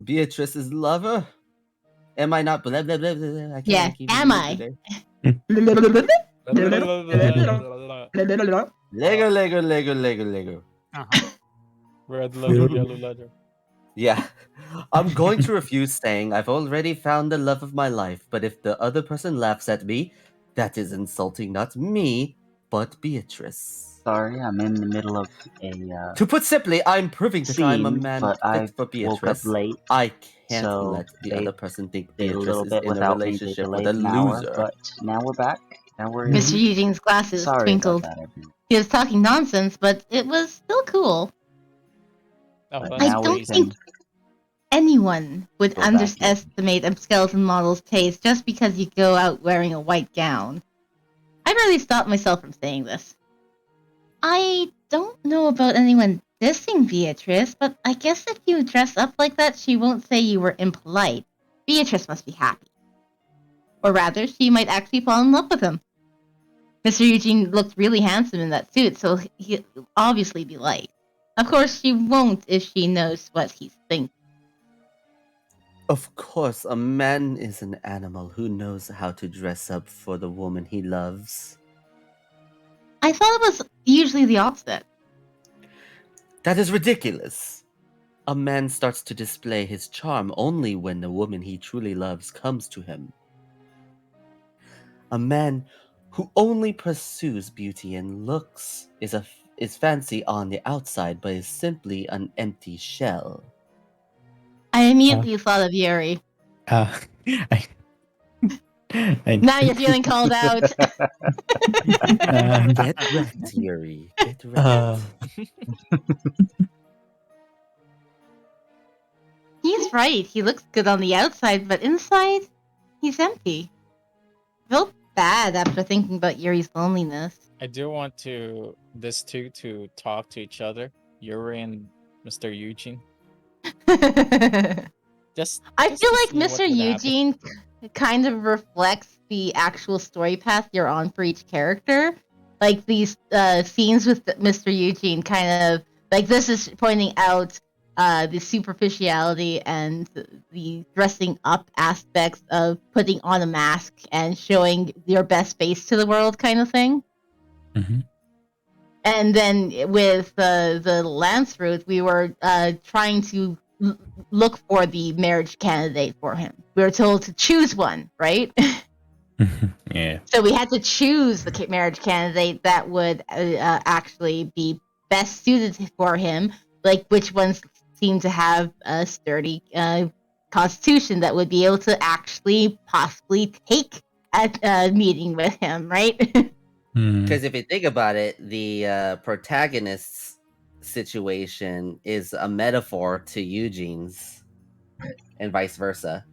Beatrice's lover? Am I not blah blah blah blah? Blah. I Yeah, can't keep am it I? today. Uh-huh. Lego. Red letter, yellow letter. Yeah. I'm going to refuse saying I've already found the love of my life, but if the other person laughs at me, that is insulting not me, but Beatrice. Sorry, I'm in the middle of a To put simply, I'm proving that I'm a scene, man but I fit for woke up Beatrice. late, I can't so let the they other person think did a Beatrice little is bit in a without me. They relationship with delayed a an hour, loser. but now we're back. Now we're Mr. in. Eugene's glasses Sorry about twinkled. that, everyone. He was talking nonsense, but it was still cool. Oh, But that's I now we don't amazing. think anyone would Go back in. underestimate a skeleton model's taste just because you go out wearing a white gown. I really stopped myself from saying this. I don't know about anyone dissing Beatrice, but I guess if you dress up like that, she won't say you were impolite. Beatrice must be happy. Or rather, she might actually fall in love with him. Mr. Eugene looked really handsome in that suit, so he'll obviously be liked. Of course, she won't if she knows what he's thinking. Of course, a man is an animal who knows how to dress up for the woman he loves. I thought it was usually the opposite. That is ridiculous. A man starts to display his charm only when the woman he truly loves comes to him. A man who only pursues beauty and looks is fancy on the outside, but is simply an empty shell. I immediately thought of Yuri. I, Now you're feeling called out. Get wrecked, Yuri. Get wrecked. He's right. He looks good on the outside, but inside, he's empty. I felt bad after thinking about Yuri's loneliness. I do want this two to talk to each other, Yuri and Mr. Eugene. Just I just feel to like see what Mr. would happen. Eugene kind of reflects the actual story path you're on for each character. Like these scenes with Mr. Eugene kind of like this is pointing out the superficiality and the dressing up aspects of putting on a mask and showing your best face to the world kind of thing. Mhm. And then with the Lance route, we were trying to look for the marriage candidate for him. We were told to choose one, right? Yeah. So we had to choose the marriage candidate that would actually be best suited for him, like which ones seem to have a sturdy constitution that would be able to actually possibly take a meeting with him, right? Because if you think about it, the protagonist's situation is a metaphor to Eugene's, and vice versa.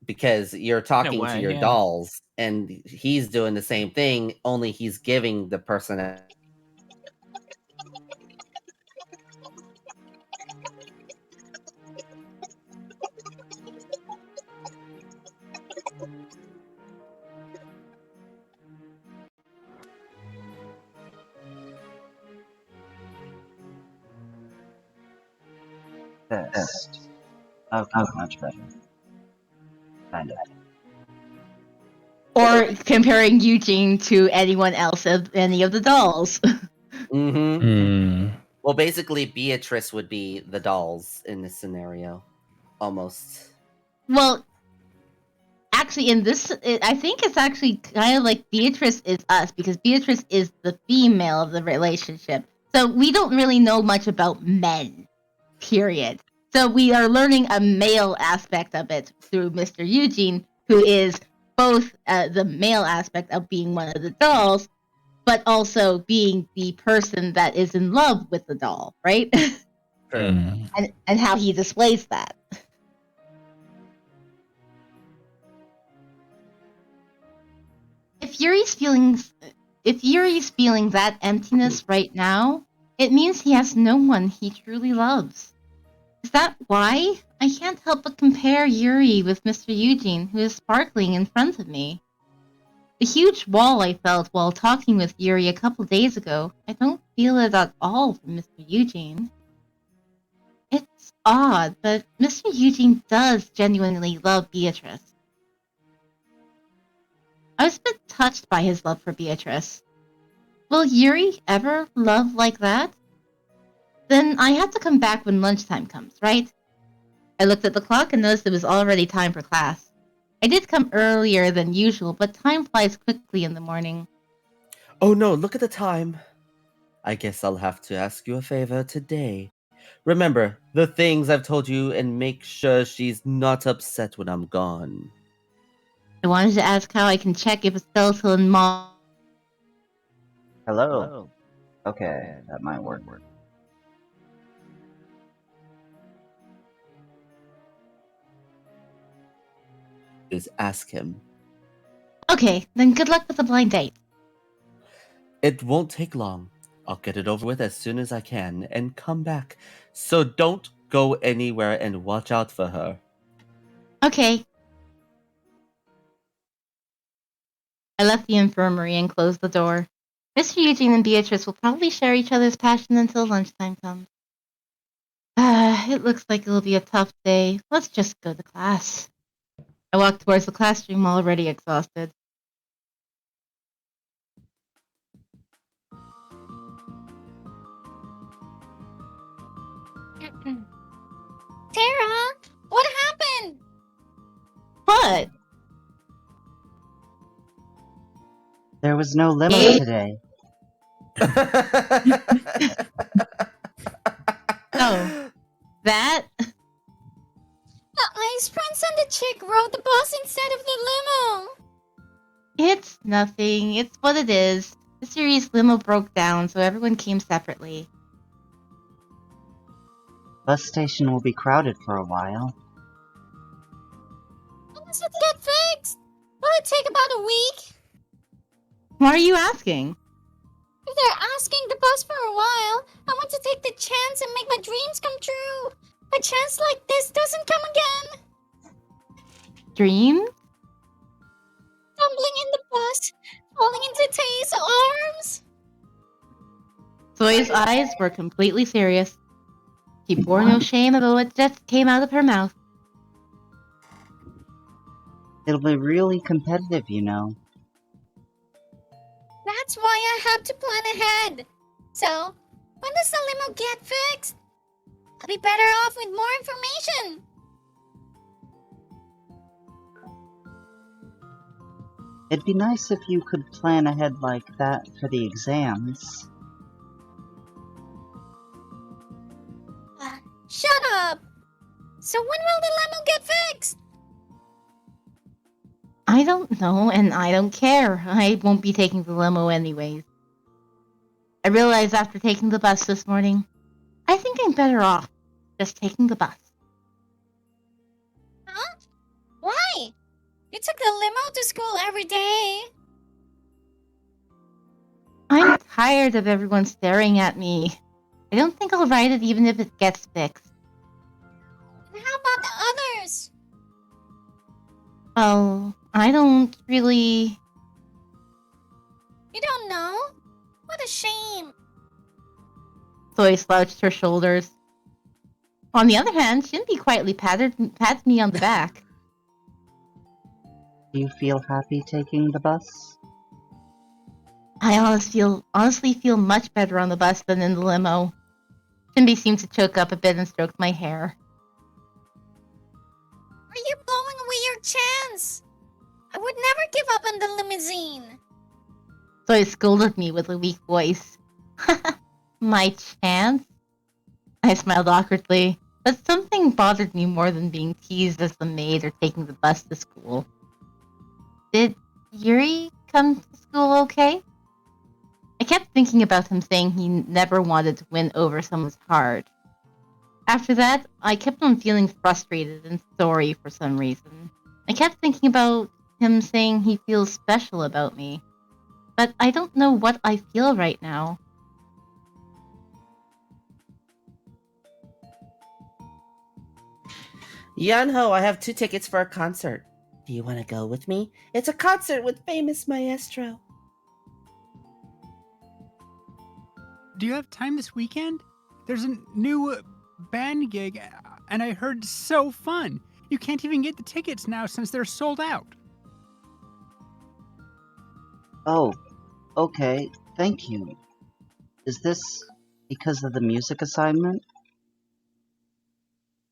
Because you're talking way, to your yeah. dolls, and he's doing the same thing, only he's giving the person a Test. Okay, much better. Kind of. Or comparing Eugene to anyone else of any of the dolls. Well, basically, Beatrice would be the dolls in this scenario, almost. Well, actually, in this, I think it's actually kind of like Beatrice is us because Beatrice is the female of the relationship. So we don't really know much about men, period. So we are learning a male aspect of it through Mr. Eugene, who is both the male aspect of being one of the dolls, but also being the person that is in love with the doll, right? and how he displays that. If Yuri's feeling that emptiness right now, it means he has no one he truly loves. Is that why? I can't help but compare Yuri with Mr. Eugene, who is sparkling in front of me. The huge wall I felt while talking with Yuri a couple days ago, I don't feel it at all from Mr. Eugene. It's odd, but Mr. Eugene does genuinely love Beatrice. I was a bit touched by his love for Beatrice. Will Yuri ever love like that? Then I have to come back when lunchtime comes, right? I looked at the clock and noticed it was already time for class. I did come earlier than usual, but time flies quickly in the morning. Oh no, look at the time. I guess I'll have to ask you a favor today. Remember the things I've told you and make sure she's not upset when I'm gone. I wanted to ask how I can check if a skeleton moth Hello. Okay, that might work. Is ask him. Okay, then good luck with the blind date. It won't take long. I'll get it over with as soon as I can and come back. So don't go anywhere and watch out for her. Okay. I left the infirmary and closed the door. Mr. Eugene and Beatrice will probably share each other's passion until lunchtime comes. It looks like it'll be a tough day. Let's just go to class. I walked towards the classroom already exhausted. Tara, what happened? What? There was no limo Eh? today. Oh, that? The ice prince and the chick rode the bus instead of the limo. It's nothing. It's what it is. The series limo broke down, so everyone came separately. Bus station will be crowded for a while. When does it get fixed? Will it take about a week? Why are you asking? If they're asking the bus for a while, I want to take the chance and make my dreams come true. A chance like this doesn't come again. Dream? Tumbling in the bus, falling into Tay's arms. Zoe's eyes were completely serious. She bore no shame about what just came out of her mouth. It'll be really competitive, you know. That's why I have to plan ahead. So, when does the limo get fixed? I'll be better off with more information. It'd be nice if you could plan ahead like that for the exams. Shut up! So when will the limo get fixed? I don't know, and I don't care. I won't be taking the limo anyways. I realized after taking the bus this morning, I think I'm better off just taking the bus. Huh? Why? You took the limo to school every day. I'm tired of everyone staring at me. I don't think I'll ride it even if it gets fixed. And how about the others? Well, I don't really... You don't know? What a shame. Zoe slouched her shoulders. On the other hand, Shinbi quietly pats me on the back. Do you feel happy taking the bus? I honestly feel much better on the bus than in the limo. Shinbi seemed to choke up a bit and stroked my hair. Are you blowing away your chance? I would never give up on the limousine. Zoe scolded me with a weak voice. My chance? I smiled awkwardly, but something bothered me more than being teased as the maid or taking the bus to school. Did Yuri come to school okay? I kept thinking about him saying he never wanted to win over someone's heart. After that, I kept on feeling frustrated and sorry for some reason. I kept thinking about him saying he feels special about me. But I don't know what I feel right now. Yanho, I have 2 tickets for a concert. Do you want to go with me? It's a concert with famous maestro. Do you have time this weekend? There's a new band gig. and I heard so fun. You can't even get the tickets now since they're sold out. Oh, okay. Thank you. Is this because of the music assignment?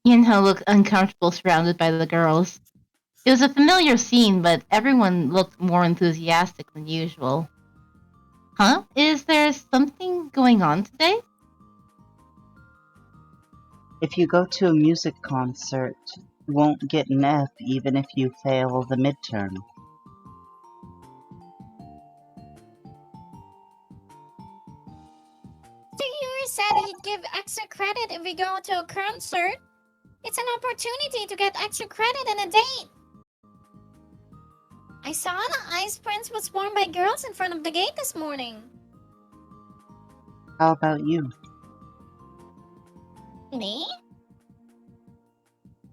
Yinho looked uncomfortable surrounded by the girls. It was a familiar scene, but everyone looked more enthusiastic than usual. Huh? Is there something going on today? If you go to a music concert, you won't get an F even if you fail the midterm. Yuri said he'd give extra credit if we go to a concert. It's an opportunity to get extra credit and a date. I saw the ice prince was worn by girls in front of the gate this morning. How about you? Me?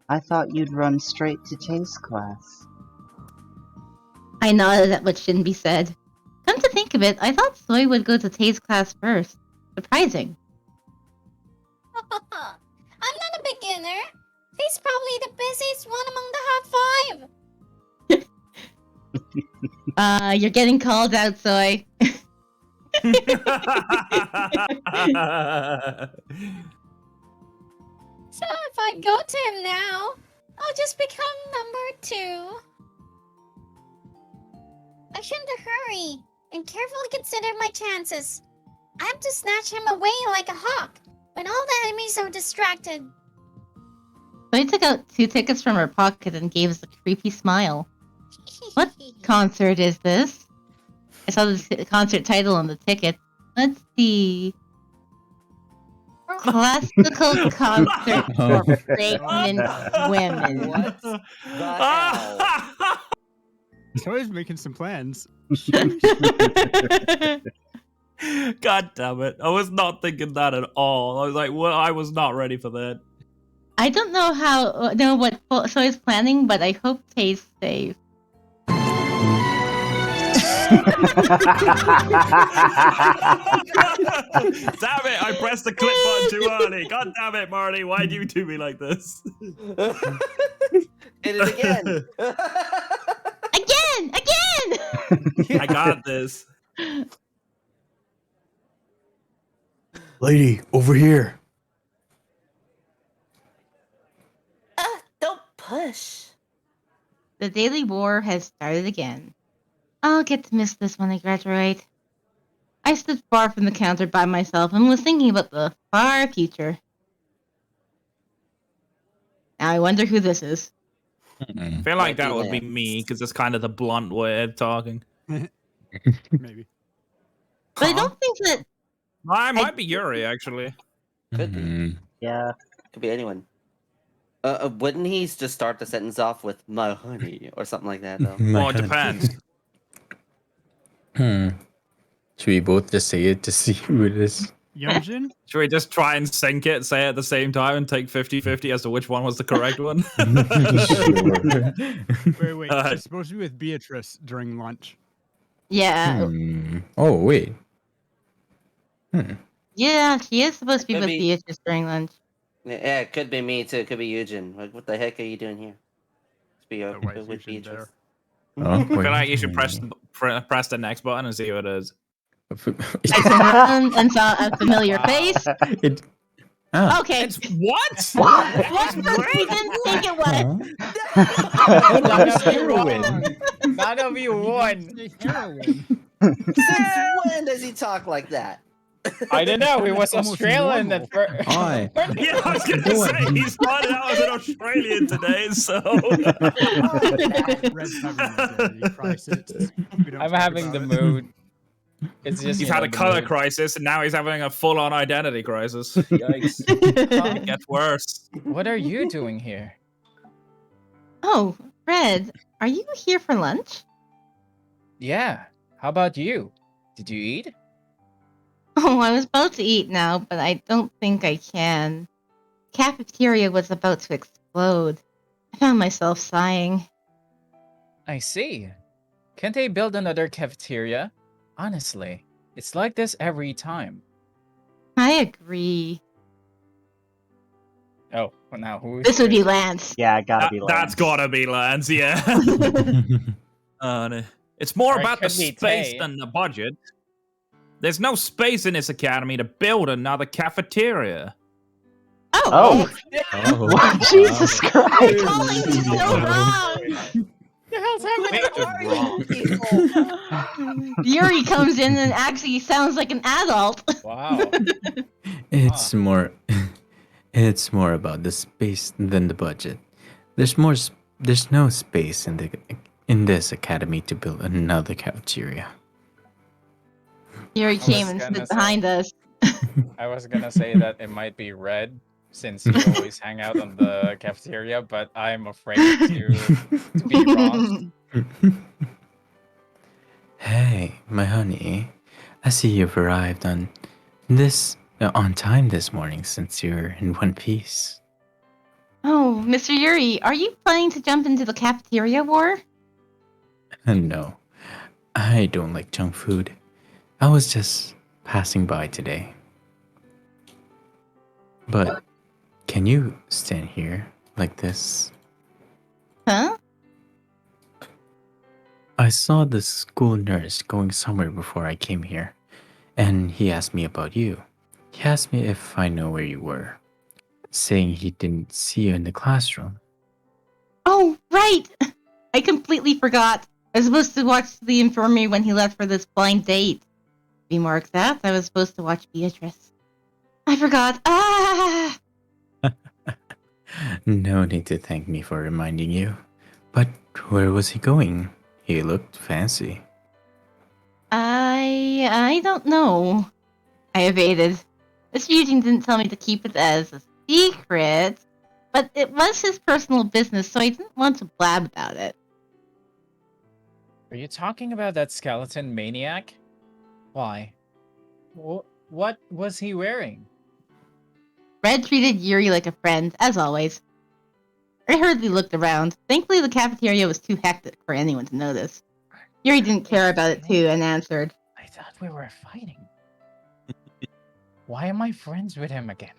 I thought you'd run straight to Tay's class. I nodded at what shouldn't be said. Come to think of it, I thought Soy would go to Tay's class first. Surprising. I'm not a beginner. He's probably the busiest one among the hot 5. You're getting called out, Soy. So if I go to him now, I'll just become number 2. I shouldn't hurry and carefully consider my chances. I have to snatch him away like a hawk when all the enemies are distracted. Soy took out 2 tickets from her pocket and gave us a creepy smile. What concert is this? I saw the concert title on the ticket. Let's see. Classical concert for pregnant women. What the hell? Soy's making some plans. God damn it. I was not thinking that at all. I was like, well, I was not ready for that. I don't know what Soy's planning, but I hope Tay's safe. Damn it, I pressed the click button too early. God damn it, Marty. Why'd you do me like this? Hit it again. Again! I got this. Lady, over here. Don't push. The daily war has started again. I'll get to miss this when I graduate. I stood far from the counter by myself and was thinking about the far future. Now I wonder who this is. I feel like that Might be would be Lance. me, because it's kind of the blunt way of talking. Maybe. But I don't think that... I might be Yuri, actually. Could be. Yeah. Could be anyone. Wouldn't he just start the sentence off with "my honey" or something like that, though? Well, it depends. Should we both just say it to see who it is? Yunjin? Should we just try and sync it, say it at the same time, and take 50-50 as to which one was the correct one? Wait. She's supposed to be with Beatrice during lunch. Yeah. Oh, wait. Yeah, she is supposed to be with Maybe- Beatrice during lunch. Yeah, it could be me too. It could be Eugen. Like, what the heck are you doing here? Let's be why is with Eugen Beatrice. Oh, I feel like you should press the next button and see who it is. I turned around and saw a familiar face. Okay. It's what? What we didn't think it was. None of you won. None of you won. Heroin. Since when does he talk like that? I don't know. He was Almost Australian normal. at first. Hi. Yeah, I was gonna say he started out as an Australian today, so Red's having an identity crisis. We don't I'm talk having the about it. mood. It's just he's you had know, a the color mood. crisis, and now he's having a full-on identity crisis. Yikes! It gets worse. What are you doing here? Oh, Fred, are you here for lunch? Yeah. How about you? Did you eat? Oh, I was about to eat now, but I don't think I can. Cafeteria was about to explode. I found myself sighing. I see. Can't they build another cafeteria? Honestly, it's like this every time. I agree. Oh, well, now who? This would be Lance. Yeah, gotta be That's Lance. gotta be Lance, yeah. No. It's more Or it about the could be space Tay. than the budget. There's no space in this academy to build another cafeteria. Oh, What? Jesus Christ! calling is so wrong. The hell's happening? Yuri comes in and actually sounds like an adult. Wow. It's more it's more about the space than the budget. There's no space in this academy to build another cafeteria. Yuri was came and gonna stood say- behind us. I was gonna say that it might be red since you always hang out on the cafeteria, but I'm afraid to be wrong. Hey, my honey. I see you've arrived on time this morning since you're in one piece. Oh, Mr. Yuri, are you planning to jump into the cafeteria war? No, I don't like junk food. I was just passing by today. But can you stand here like this? Huh? I saw the school nurse going somewhere before I came here, and he asked me about you. He asked me if I know where you were, saying he didn't see you in the classroom. Oh, right! I completely forgot. I was supposed to watch the infirmary when he left for this blind date. To be more exact, I was supposed to watch Beatrice. I forgot. Ah! No need to thank me for reminding you. But where was he going? He looked fancy. I don't know. I evaded. Mr. Eugene didn't tell me to keep it as a secret, but it was his personal business, so I didn't want to blab about it. Are you talking about that skeleton maniac? Why? What was he wearing? Red treated Yuri like a friend, as always. I hurriedly looked around. Thankfully, the cafeteria was too hectic for anyone to notice. Yuri didn't care about it too and answered, I thought we were fighting. Why am I friends with him again?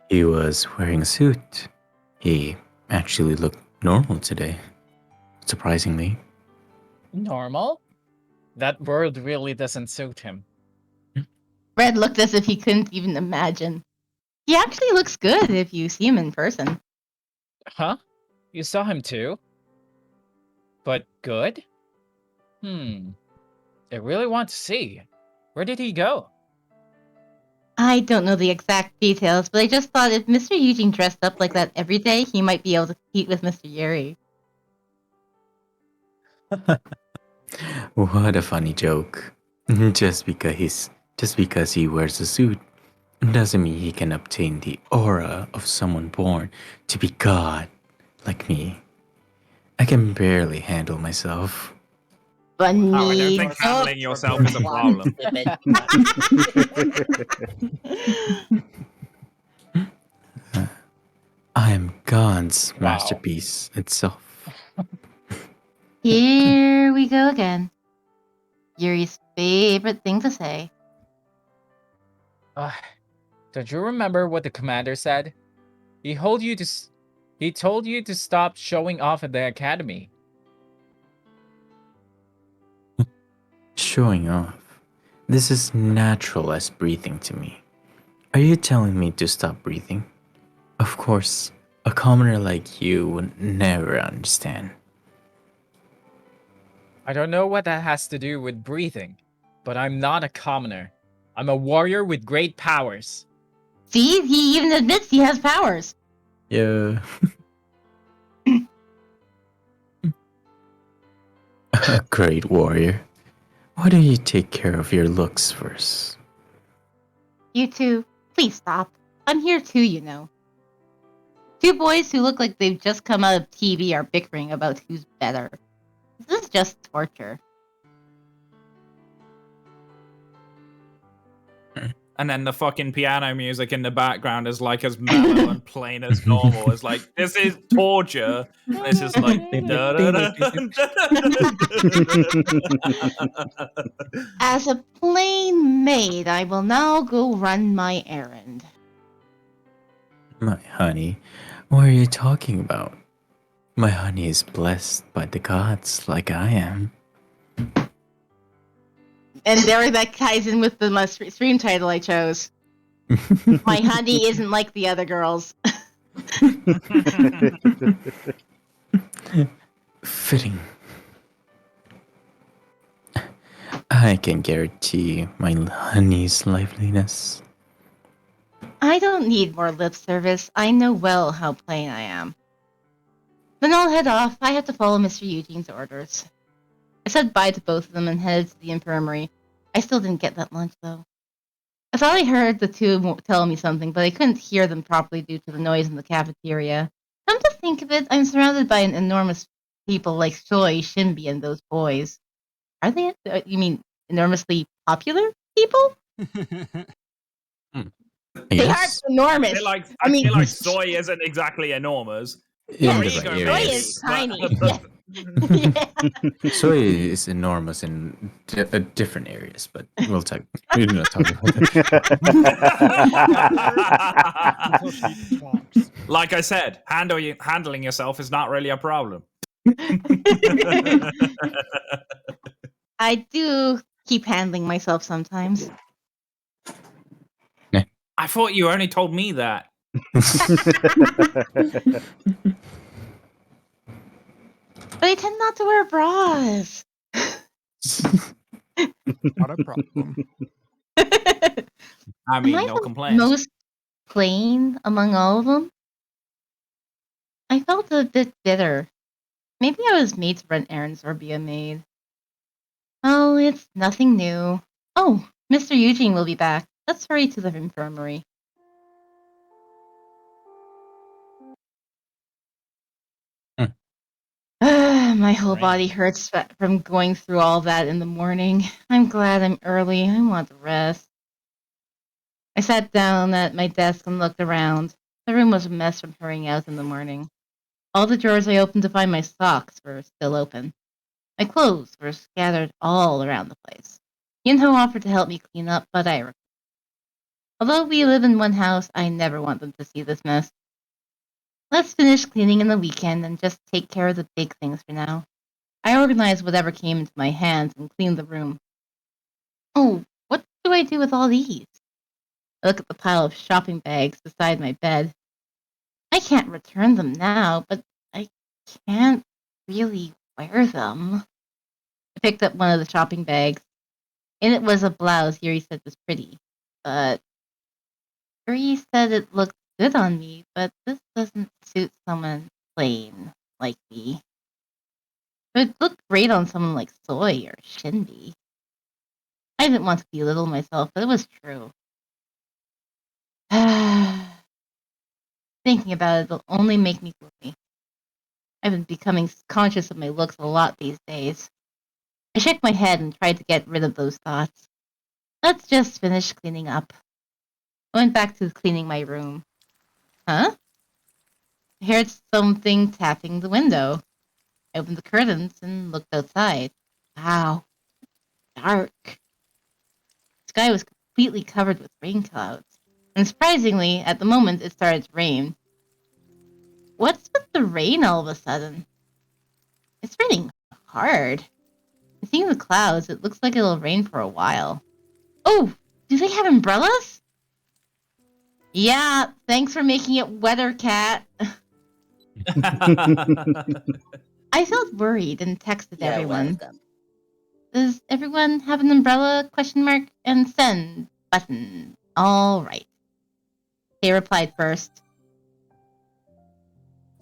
He was wearing a suit. He actually looked normal today. Surprisingly. Normal? That word really doesn't suit him. Red looked as if he couldn't even imagine. He actually looks good if you see him in person. Huh? You saw him too? But good? I really want to see. Where did he go? I don't know the exact details, but I just thought if Mr. Eugene dressed up like that every day, he might be able to compete with Mr. Yuri. What a funny joke. Just because he wears a suit doesn't mean he can obtain the aura of someone born to be God like me. I can barely handle myself. Funny. Oh, I don't think handling yourself is a problem. I am God's Wow. masterpiece itself. Here we go again. Yuri's favorite thing to say. Don't you remember what the commander said? He told you to stop showing off at the academy. Showing off. This is natural as breathing to me. Are you telling me to stop breathing? Of course, a commoner like you would never understand. I don't know what that has to do with breathing, but I'm not a commoner. I'm a warrior with great powers. See, he even admits he has powers. Yeah. A great warrior. Why don't you take care of your looks first? You two, please stop. I'm here too, you know. Two boys who look like they've just come out of TV are bickering about who's better. This is just torture. And then the fucking piano music in the background is like as mellow and plain as normal. It's like, this is torture. And it's just like, As a plain maid, I will now go run my errand. My honey, what are you talking about? My honey is blessed by the gods like I am. And there that ties in with the stream title I chose. My honey isn't like the other girls. Fitting. I can guarantee my honey's liveliness. I don't need more lip service. I know well how plain I am. Then I'll head off. I have to follow Mr. Eugene's orders. I said bye to both of them and headed to the infirmary. I still didn't get that lunch, though. I thought I heard the two telling me something, but I couldn't hear them properly due to the noise in the cafeteria. Come to think of it, I'm surrounded by an enormous people like Soy, Shinbi, and those boys. Are they? You mean enormously popular people? They aren't Yes. enormous. I feel like soy isn't exactly enormous. Yeah, In Ego the soy maybe, is but- tiny. Yeah. Soy is enormous in different areas, but we'll talk. We're not talking about that. Until she talks. Like I said, handling yourself is not really a problem. I do keep handling myself sometimes. I thought you only told me that. But I tend not to wear bras. Not a problem. I mean, Am I no the complaints. most plain among all of them? I felt a bit bitter. Maybe I was made to run errands or be a maid. Oh, it's nothing new. Oh, Mr. Eugene will be back. Let's hurry to the infirmary. My whole body hurts from going through all that in the morning. I'm glad I'm early. I want to rest. I sat down at my desk and looked around. The room was a mess from hurrying out in the morning. All the drawers I opened to find my socks were still open. My clothes were scattered all around the place. Yinho offered to help me clean up, but I refused. Although we live in one house, I never want them to see this mess. Let's finish cleaning in the weekend and just take care of the big things for now. I organized whatever came into my hands and cleaned the room. Oh, what do I do with all these? I look at the pile of shopping bags beside my bed. I can't return them now, but I can't really wear them. I picked up one of the shopping bags. In it was a blouse Yuri said was pretty, but Yuri said it looked good on me, but this doesn't suit someone plain like me. It would look great on someone like Soy or Shinbi. I didn't want to belittle myself, but it was true. Thinking about it will only make me gloomy. I've been becoming conscious of my looks a lot these days. I shook my head and tried to get rid of those thoughts. Let's just finish cleaning up. I went back to cleaning my room. Huh? I heard something tapping the window. I opened the curtains and looked outside. Wow. Dark. The sky was completely covered with rain clouds. And surprisingly, at the moment it started to rain. What's with the rain all of a sudden? It's raining hard. Seeing the clouds, it looks like it'll rain for a while. Oh, do they have umbrellas? Yeah, thanks for making it wetter, Cat. I felt worried and texted everyone. welcome. Does everyone have an umbrella? ? And send button. All right. They replied first.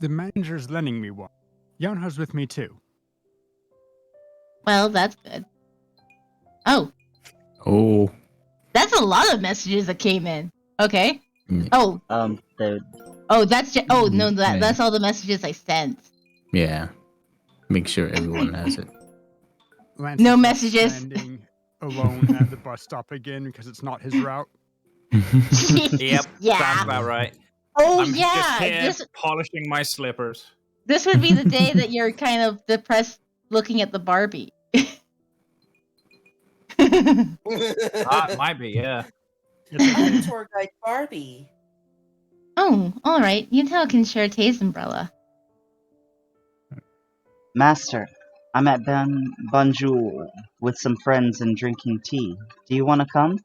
The manager's lending me one. Yonho's with me too. Well, that's good. Oh, Oh. that's a lot of messages that came in. Okay. Mm. Oh, The that's just. Oh no, Yeah. that's all the messages I sent. Yeah. Make sure everyone has it. Lance No is messages. Standing alone at the bus stop again because it's not his route. Yep, sounds Yeah. about right. Oh I'm just yeah. here polishing my slippers. This would be the day that you're kind of depressed looking at the Barbie. Might be, yeah. It's I'm okay. tour guide Barbie. Oh Oh, all right. Yunho can share Tay's umbrella. Master, I'm at Banjul with some friends and drinking tea. Do you want to come?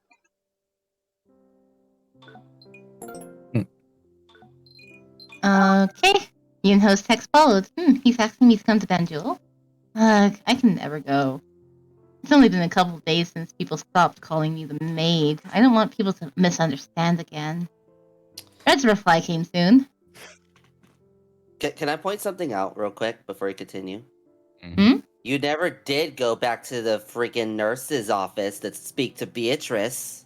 Okay. Yunho's text followed. He's asking me to come to Banjul. I can never go. It's only been a couple of days since people stopped calling me the maid. I don't want people to misunderstand again. Red's reply came soon. Can I point something out real quick before you continue? Hmm? You never did go back to the freaking nurse's office to speak to Beatrice.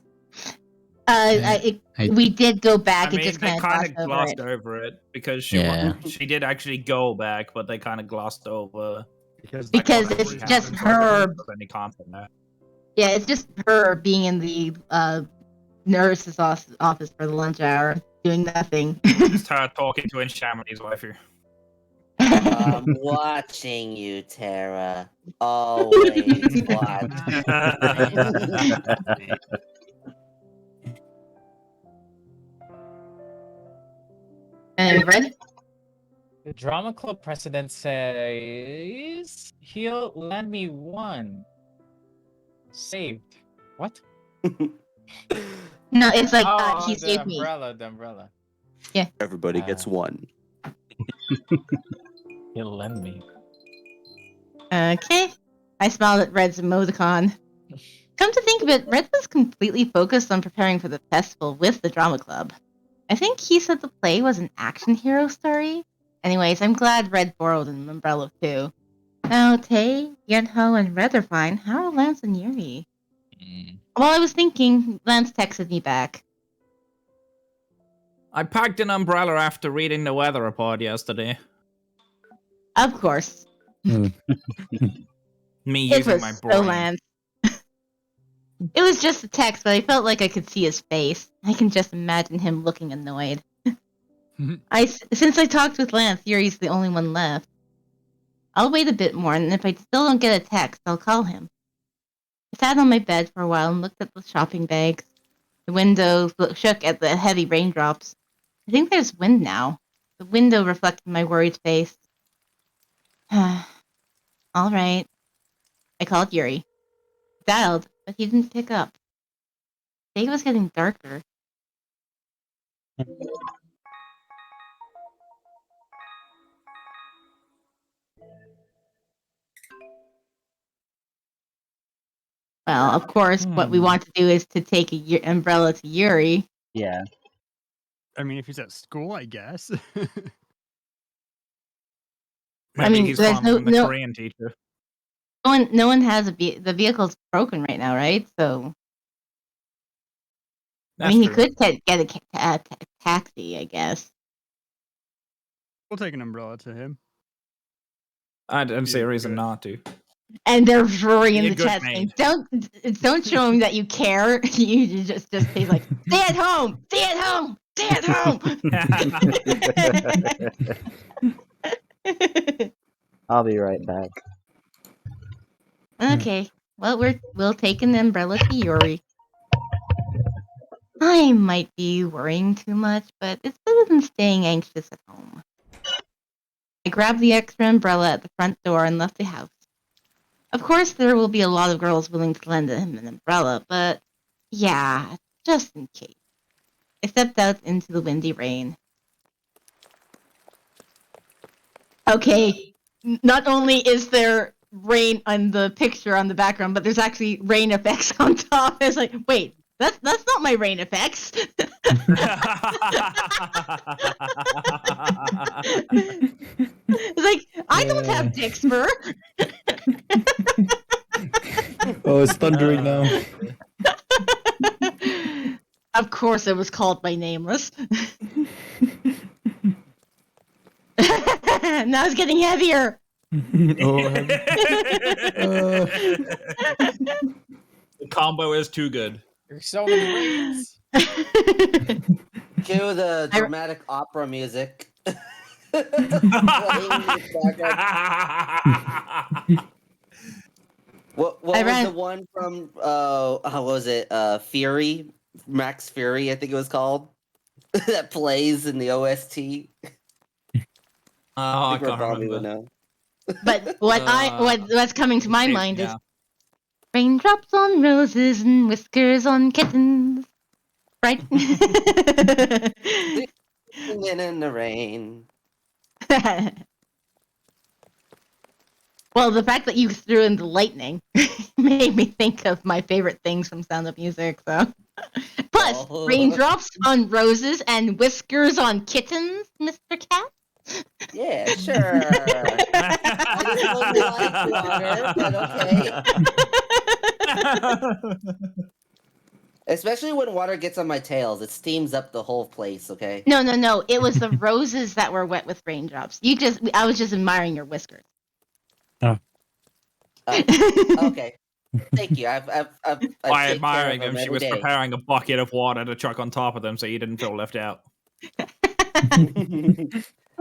We did go back. I mean, it just they kind of glossed over it because Yeah. she did actually go back, but they kind of glossed over. Because Because whatever it's happened, just so I don't her. think there's any content there. Yeah, it's just her being in the nurse's office for the lunch hour, doing nothing. Just her talking to Enchamonix's wife here. I'm watching you, Tara. Always watching. And Red? The drama club president says he'll lend me one. Saved. What? No, it's like he the saved me. umbrella, the umbrella. Everybody gets one. He'll lend me. Okay. I smiled at Red's emoticon. Come to think of it, Red was completely focused on preparing for the festival with the drama club. I think he said the play was an action hero story. Anyways, I'm glad Red borrowed an umbrella too. Now, Tay, Yunho, and Red are fine. How are Lance and Yuri? While I was thinking, Lance texted me back. I packed an umbrella after reading the weather report yesterday. Of course. Me It using was my so brain. Lance. It was just a text, but I felt like I could see his face. I can just imagine him looking annoyed. Since I talked with Lance, Yuri's the only one left. I'll wait a bit more, and if I still don't get a text, I'll call him. I sat on my bed for a while and looked at the shopping bags. The window shook at the heavy raindrops. I think there's wind now. The window reflected my worried face. All right. I called Yuri. Dialed, but he didn't pick up. The day was getting darker. Well, of course, what we want to do is to take a umbrella to Yuri. Yeah. I mean, if he's at school, I guess. Maybe mean, he's there's following the no- Korean teacher. No one has the vehicle's broken right now, right? So That's I mean, true. he could get a taxi, I guess. We'll take an umbrella to him. I didn't see Yeah, a reason good. not to. And they're roaring Be in a the good chat saying, maid. "Don't show him that you care." You just say like, "Stay at home, stay at home, stay at home." I'll be right back. Okay, well we'll take an umbrella to Yuri. I might be worrying too much, but it's better than staying anxious at home. I grabbed the extra umbrella at the front door and left the house. Of course, there will be a lot of girls willing to lend him an umbrella, but yeah, just in case. I stepped out into the windy rain. Okay, not only is there rain on the picture on the background, but there's actually rain effects on top. It's like, wait, that's not my rain effects. It's like, I don't have dick spur. Oh, it's thundering now. Of course it was called by Nameless. Now it's getting heavier. The combo is too good. There's so many rains. Cue the dramatic opera music. Playing in the background. What was the one from how was it? Fury? Max Fury, I think it was called. that plays in the OST. Oh, I can't Bobby would remember. know. But what's coming to my escapes mind me is now. raindrops on roses and whiskers on kittens. Right? Singing in the rain. Well, the fact that you threw in the lightning made me think of my favorite things from Sound of Music. So, plus Oh. raindrops on roses and whiskers on kittens, Mr. Cat. Yeah, sure. I just don't like water, but okay. Especially when water gets on my tails, it steams up the whole place. Okay. No. It was the roses that were wet with raindrops. I was just admiring your whiskers. Okay. Thank you. I've By take care admiring of him, she every was day. preparing a bucket of water to chuck on top of them so you didn't feel left out. I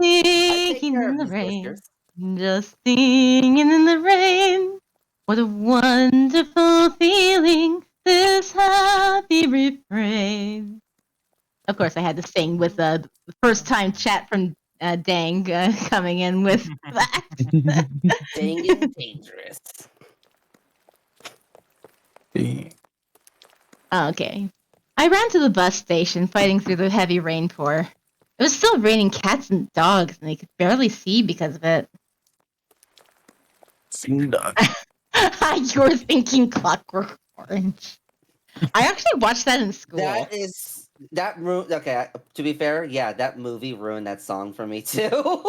take Singing care in of the these rain, whiskers. just singing in the rain. What a wonderful feeling, this happy refrain. Of course, I had to sing with the first time chat from Dang coming in with that. Dang and dangerous. Okay. I ran to the bus station, fighting through the heavy rainpour. It was still raining cats and dogs, and they could barely see because of it. You're thinking Clockwork Orange. I actually watched that in school. Okay, to be fair, yeah, that movie ruined that song for me too.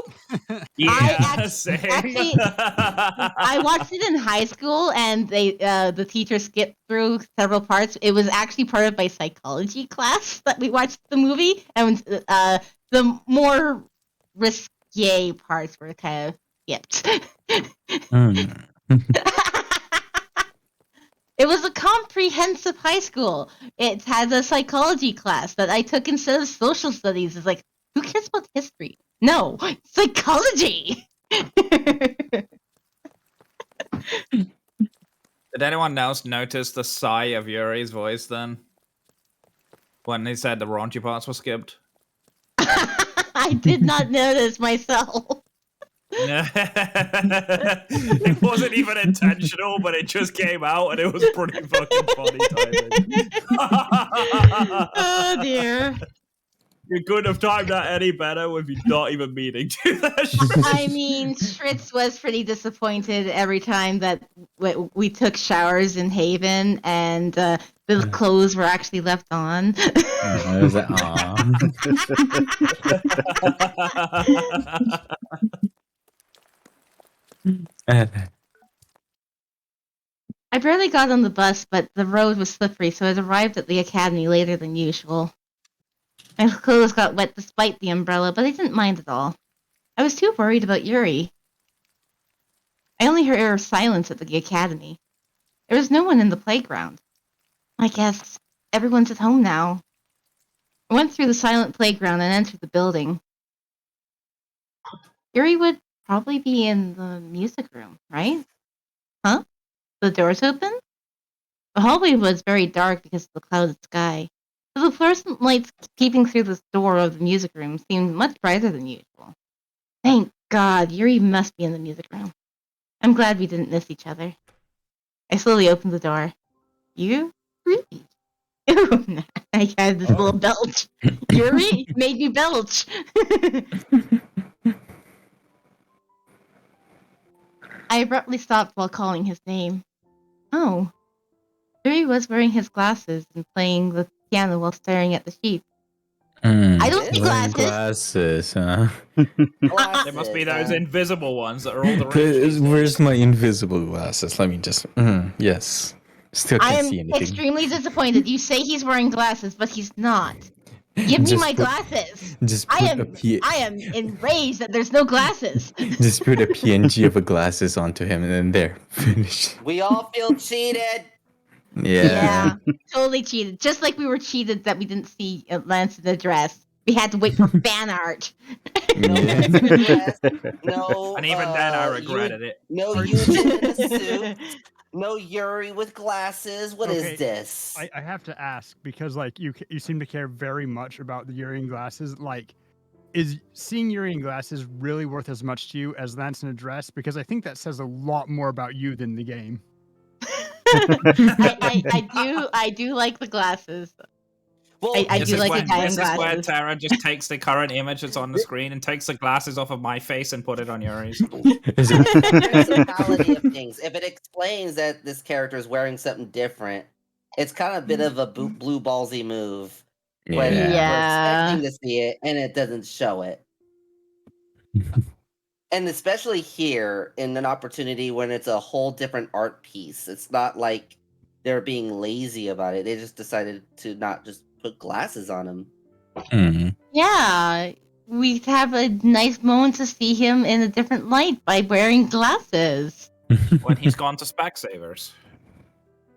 Yeah, Actually, I watched it in high school, and the teacher skipped through several parts. It was actually part of my psychology class that we watched the movie, and the more risque parts were kind of skipped. It was a comprehensive high school. It had a psychology class that I took instead of social studies. It's like, who cares about history? No, psychology. Did anyone else notice the sigh of Yuri's voice then? When he said the raunchy parts were skipped? I did not notice myself. It wasn't even intentional, but it just came out and it was pretty fucking funny timing. Oh dear. You couldn't have timed that any better with you not even meaning to. I mean, Schritz was pretty disappointed every time that we took showers in Haven and the clothes were actually left on. I was like, aw. I barely got on the bus, but the road was slippery, so I arrived at the academy later than usual. My clothes got wet despite the umbrella, but I didn't mind at all. I was too worried about Yuri. I only heard her silence at the academy. There was no one in the playground. I guess everyone's at home now. I went through the silent playground and entered the building. Yuri would probably be in the music room, right? Huh? The door's open? The hallway was very dark because of the clouded sky. The fluorescent lights peeping through the door of the music room seemed much brighter than usual. Thank God, Yuri must be in the music room. I'm glad we didn't miss each other. I slowly opened the door. Yuri? I had this little belch. Yuri made me belch. I abruptly stopped while calling his name. Oh. Yuri was wearing his glasses and playing the piano while staring at the sheet. I don't see Wearing glasses. glasses, huh? It must be those invisible ones that are all the rich. Where's my invisible glasses? Let me just. Yes. Still I can't am see anything. extremely disappointed. You say he's wearing glasses, but he's not. Give me my glasses. I am enraged that there's no glasses. Just put a PNG of a glasses onto him and then there. Finish. We all feel cheated. Yeah. Totally cheated. Just like we were cheated that we didn't see Lance in the dress. We had to wait for fan art. No, and even then I regretted it. No, Eugene in a suit. No Yuri with glasses. What is Okay, this? I have to ask because like you seem to care very much about the Yuri in glasses. Like, is seeing Yuri in glasses really worth as much to you as Lance in a dress? Because I think that says a lot more about you than the game. I do like the glasses. Well, I do like a guy in This is where glasses. Tara just takes the current image that's on the screen and takes the glasses off of my face and put it on Yuri's. Is it- personality of things. If it explains that this character is wearing something different, it's kind of a bit of a blue ballsy move when Yeah. we're Yeah. expecting to see it and it doesn't show it. And especially here in an opportunity when it's a whole different art piece. It's not like they're being lazy about it. They just decided to not just put glasses on him. Mm. Yeah. We have a nice moment to see him in a different light by wearing glasses. When he's gone to Specsavers.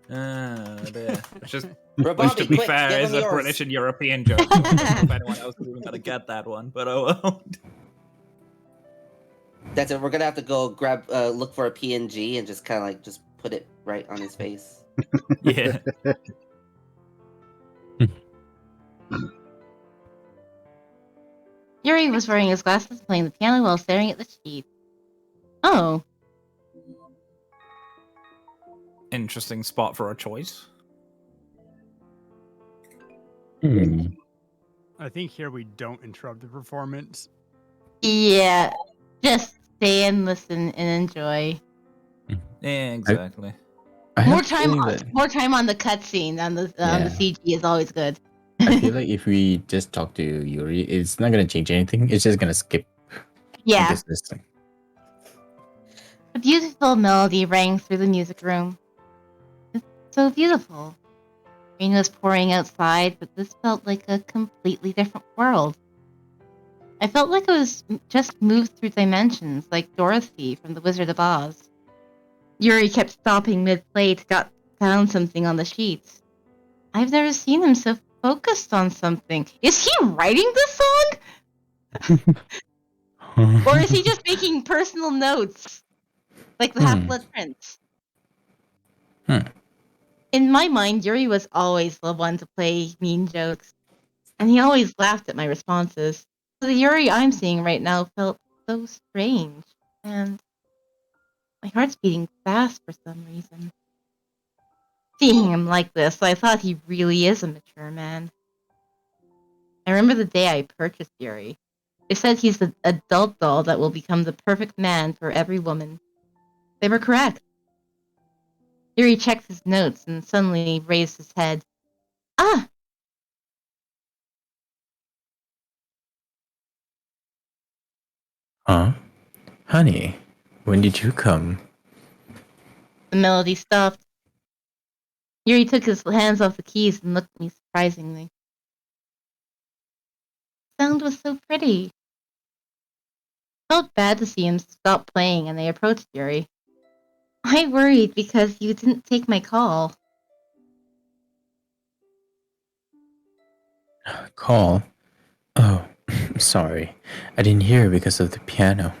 Dear. It's just, which Bobby, to be quick, fair give is him a yours. British and European joke. I don't know if anyone else is even gonna get that one, but oh well. That's it. We're gonna have to go grab, look for a PNG and just kind of like just put it right on his face. Yeah. Yuri was wearing his glasses, playing the piano while staring at the sheet. Oh, Interesting spot for a choice. Hmm. I think here we don't interrupt the performance. yeah. Just stay and listen and enjoy. Yeah, exactly. I have More a time, feeling that- more time on the cutscene on the Yeah. CG is always good. I feel like if we just talk to Yuri, it's not gonna change anything. It's just gonna skip. Yeah. This thing. A beautiful melody rang through the music room. It's so beautiful. Rain was pouring outside, but this felt like a completely different world. I felt like I was just moved through dimensions, like Dorothy from The Wizard of Oz. Yuri kept stopping mid-play to jot down something on the sheets. I've never seen him so focused on something. Is he writing this song? Or is he just making personal notes? Like the Half-Blood Prince? Hmm. In my mind, Yuri was always the one to play mean jokes. And he always laughed at my responses. So the Yuri I'm seeing right now felt so strange. And my heart's beating fast for some reason. Seeing him like this, I thought he really is a mature man. I remember the day I purchased Yuri. They said he's the adult doll that will become the perfect man for every woman. They were correct. Yuri checked his notes and suddenly raised his head. Ah! Huh? Honey, when did you come? The melody stopped. Yuri took his hands off the keys and looked at me surprisingly. The sound was so pretty. I felt bad to see him stop playing and I approached Yuri. I worried because you didn't take my call. Call? Oh, sorry. I didn't hear because of the piano.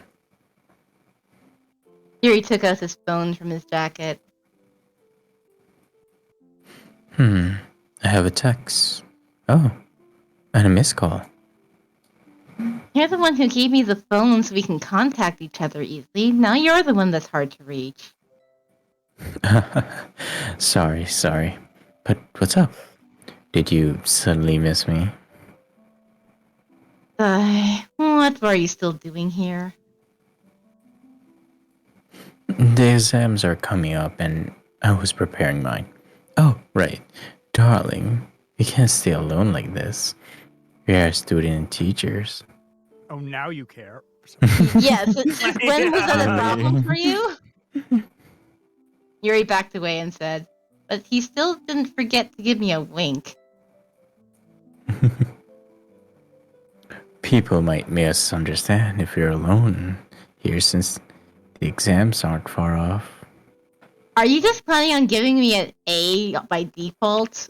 Yuri took out his phone from his jacket. I have a text. Oh, and a missed call. You're the one who gave me the phone so we can contact each other easily. Now you're the one that's hard to reach. Sorry. But what's up? Did you suddenly miss me? What are you still doing here? The exams are coming up and I was preparing mine. Oh, right. Darling, you can't stay alone like this. We are student and teachers. Oh, now you care. Yes. When was that a problem for you? Yuri backed away and said, but he still didn't forget to give me a wink. People might misunderstand if you're alone here since the exams aren't far off. Are you just planning on giving me an A by default?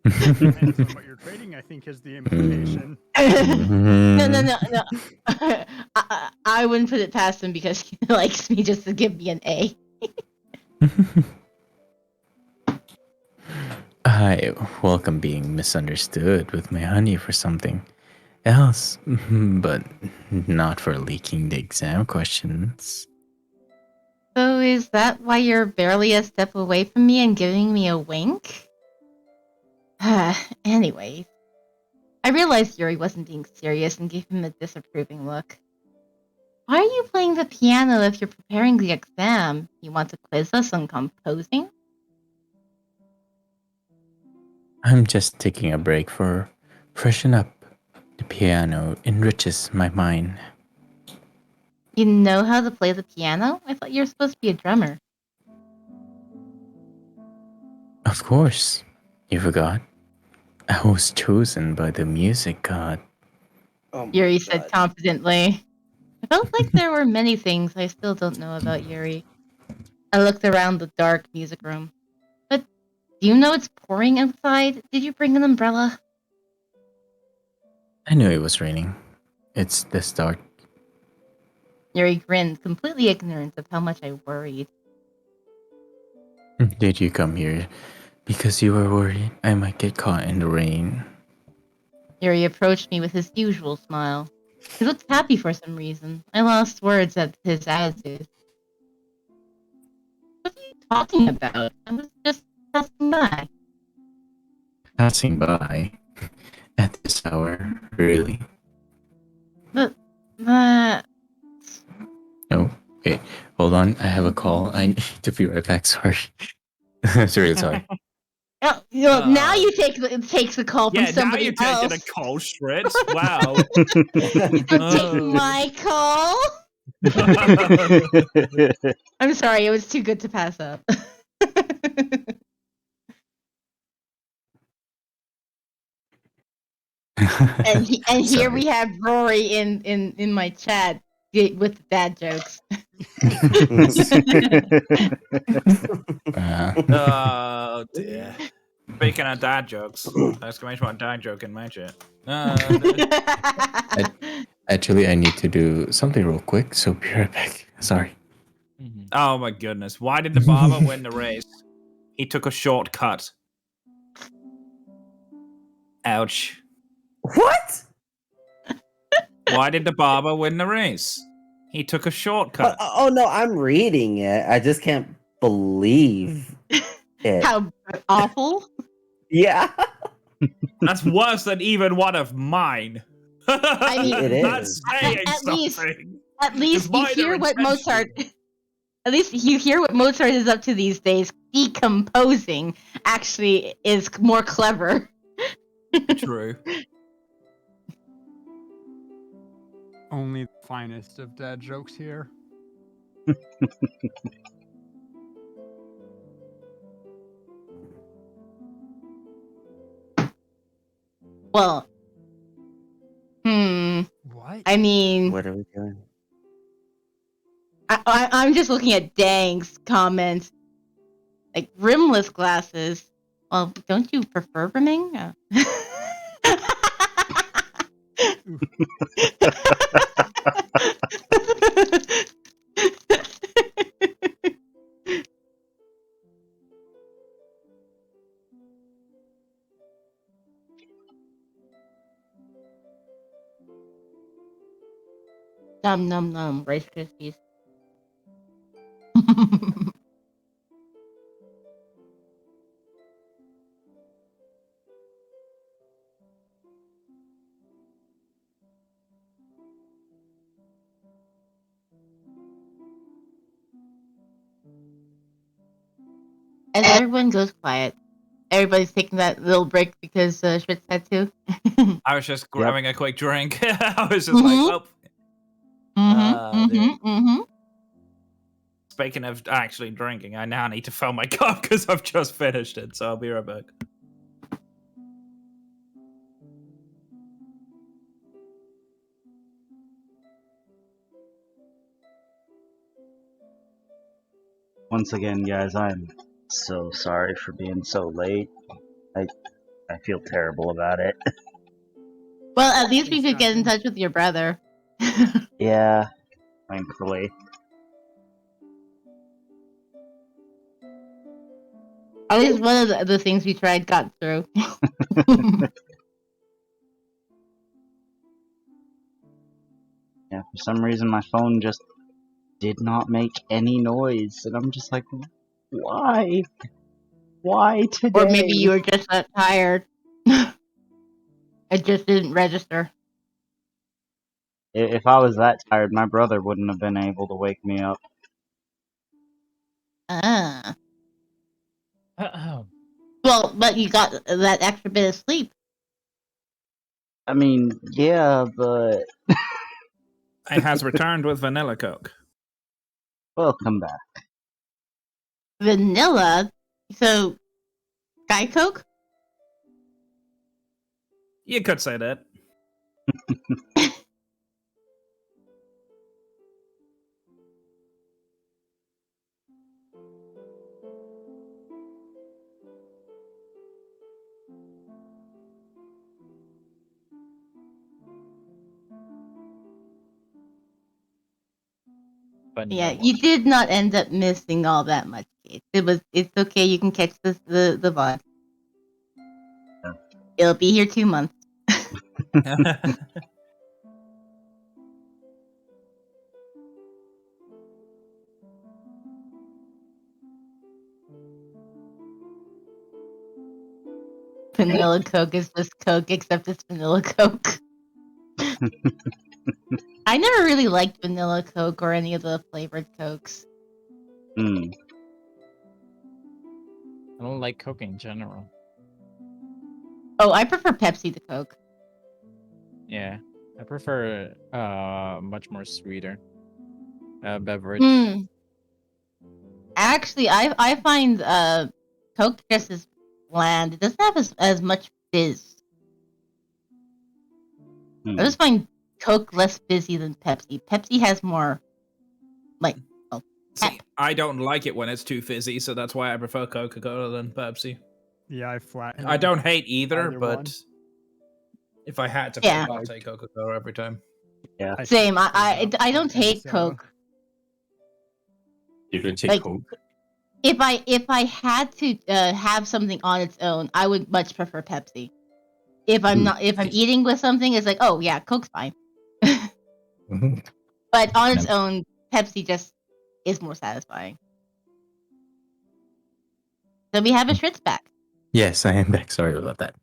Depends on what you're trading, I think, is the implication. No. I wouldn't put it past him because he likes me just to give me an A. I welcome being misunderstood with my honey for something else, but not for leaking the exam questions. So is that why you're barely a step away from me and giving me a wink? Anyway, I realized Yuri wasn't being serious and gave him a disapproving look. Why are you playing the piano if you're preparing the exam? You want to quiz us on composing? I'm just taking a break for freshen up. The piano enriches my mind. You know how to play the piano? I thought you were supposed to be a drummer. Of course, you forgot. I was chosen by the music god. Oh my Yuri said God. confidently. I felt like there were many things I still don't know about Yuri. I looked around the dark music room. But do you know it's pouring outside? Did you bring an umbrella? I knew it was raining. It's the start. Yuri grinned, completely ignorant of how much I worried. Did you come here because you were worried I might get caught in the rain? Yuri approached me with his usual smile. He looked happy for some reason. I lost words at his attitude. What are you talking about? I was just passing by. Passing by at this hour, really? But, No. Okay, hold on. I have a call. I need to be right back. Sorry. Sorry, sorry. oh, now you takes the call from Yeah, now somebody you're taking else. a call, Shred. Wow. You don't take Oh. my call. I'm sorry, it was too good to pass up. and here Sorry. we have Rory in my chat with the dad jokes. Oh dear. Speaking of dad jokes, exclamation point dad joke in my chat. Actually, I need to do something real quick, so be right back. Sorry. Oh my goodness. Why did the barber win the race? He took a shortcut. Ouch. What? Why did the barber win the race? He took a shortcut. Oh no, I'm reading it. I just can't believe it. How awful. Yeah. That's worse than even one of mine. I mean, It that's is. saying at least- something. At least Mine you hear are what intentional. Mozart. At least you hear what Mozart is up to these days. Decomposing actually is more clever. True. Only the finest of dad jokes here. Well, What? I mean, What are we doing? I'm just looking at Dang's comments. Like rimless glasses. Well, don't you prefer rimming? Num num num, Rice Krispies. As everyone goes quiet, everybody's taking that little break because Schmitz had to. I was just Yep. grabbing a quick drink. I was just like, oh. Speaking of actually drinking, I now need to fill my cup because I've just finished it. So I'll be right back. Once again, guys, I'm so sorry for being so late. I feel terrible about it. Well, at least we could get in touch with your brother. Yeah, thankfully. At least one of the things we tried got through. Yeah, for some reason my phone just did not make any noise, and I'm just like, why? Why today? Or maybe you were just that tired. It just didn't register. If I was that tired, my brother wouldn't have been able to wake me up. Ah. Uh-oh. Well, but you got that extra bit of sleep. I mean, yeah, but It has returned with vanilla Coke. welcome back. Vanilla? So, Sky Coke? You could say that. Yeah, Vanilla. you did not end up missing all that much, Kate. It's okay, you can catch the VOD. Yeah. It'll be here 2 months. Vanilla Coke is just Coke, except it's vanilla Coke. I never really liked vanilla Coke or any of the flavored Cokes. Hmm. I don't like Coke in general. Oh, I prefer Pepsi to Coke. Yeah, I prefer much more sweeter beverage. Hmm. Actually, I find Coke just as bland. It doesn't have as much fizz. Hmm. I just find Coke less fizzy than Pepsi. Pepsi has more, like, See, I don't like it when it's too fizzy, so that's why I prefer Coca-Cola than Pepsi. Yeah, I flat. I don't hate either, Either but one. if I had to Yeah. pick, I'll take Coca-Cola every time. Yeah. Same. I figured out don't any hate soda. Coke. You don't take Like- Coke? If I had to have something on its own, I would much prefer Pepsi. If I'm eating with something, it's like, oh yeah, Coke's fine. Mhm. But on its own, Pepsi just is more satisfying. So we have a Schritz back. Yes, I am back. Sorry about that.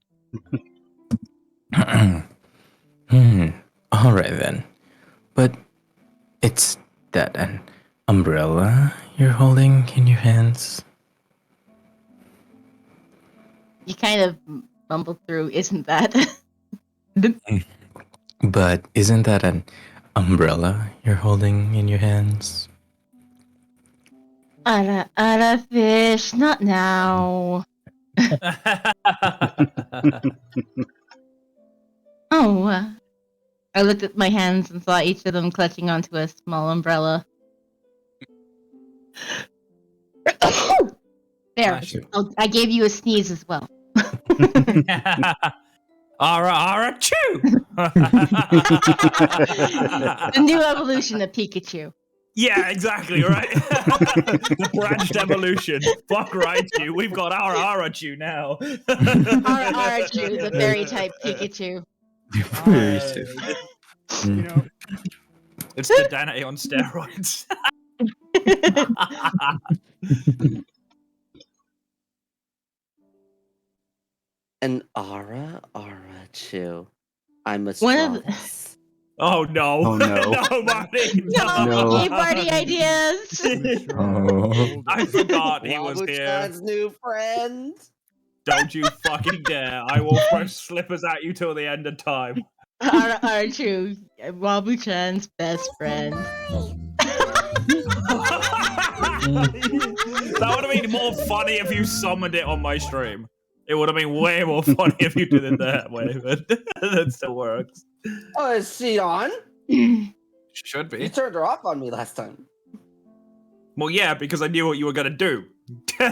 All right then. But it's that an umbrella you're holding in your hands? You kind of mumbled through, isn't that? But isn't that an umbrella you're holding in your hands? Ara fish, not now. Oh. I looked at my hands and saw each of them clutching onto a small umbrella. There. I gave you a sneeze as well. Ara chew! The new evolution of Pikachu. Yeah, exactly, right? The branched evolution. Fuck Raichu. We've got our Arachu now. Arachu, the berry type Pikachu. You know, It's the Danae on steroids. An Arachu. I must One draw of the- this. Oh no. Oh, no. No, Marty. No, we gave Marty ideas. Oh. I forgot he was here. Wabu-chan's new friend. Don't you fucking dare. I will throw slippers at you till the end of time. Arachu, Wabu-chan's best friend. That would have been more funny if you summoned it on my stream. It would have been way more funny if you did it that way, but that still works. Oh, is she on? Should You be. turned her off on me last time. Well, yeah, because I knew what you were gonna do. I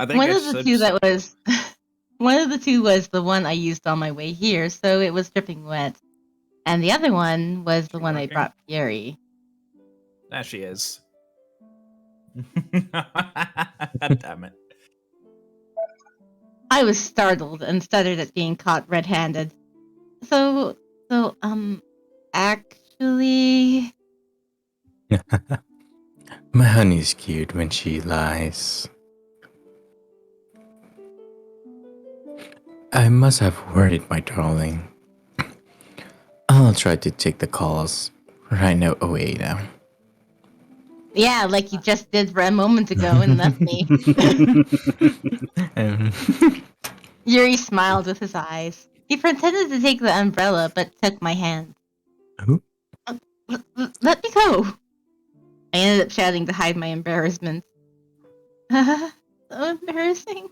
think One it's of the two that was one of the two was the one I used on my way here, so it was dripping wet. And the other one was the one I working? brought Fury. There she is. Damn it. I was startled and stuttered at being caught red-handed. So, actually... My honey's cute when she lies. I must have worried my darling. I'll try to take the calls right now away now. Yeah, like you just did for a moment ago and left me. Um, Yuri smiled with his eyes. He pretended to take the umbrella, but took my hand. Who? Let me go! I ended up shouting to hide my embarrassment. So embarrassing.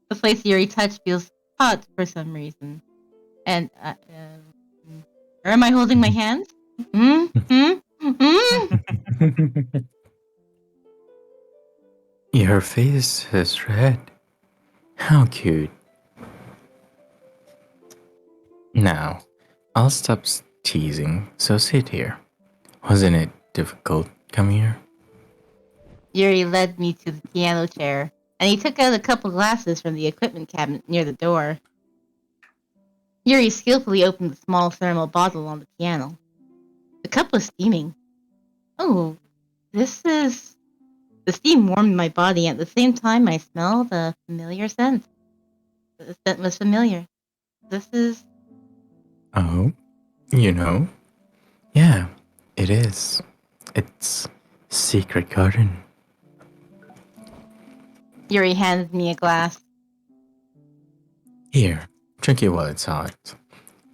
The place Yuri touched feels hot for some reason. And, or am I holding my hand? Your face is red. How cute. Now, I'll stop teasing, so sit here. Wasn't it difficult coming here? Yuri led me to the piano chair, and he took out a couple glasses from the equipment cabinet near the door. Yuri skillfully opened the small thermal bottle on the piano. The cup was steaming. Oh, this is... The steam warmed my body, and at the same time I smelled a familiar scent. The scent was familiar. This is... Oh, you know? Yeah, it is. It's Secret Garden. Yuri handed me a glass. Here, drink it while it's hot.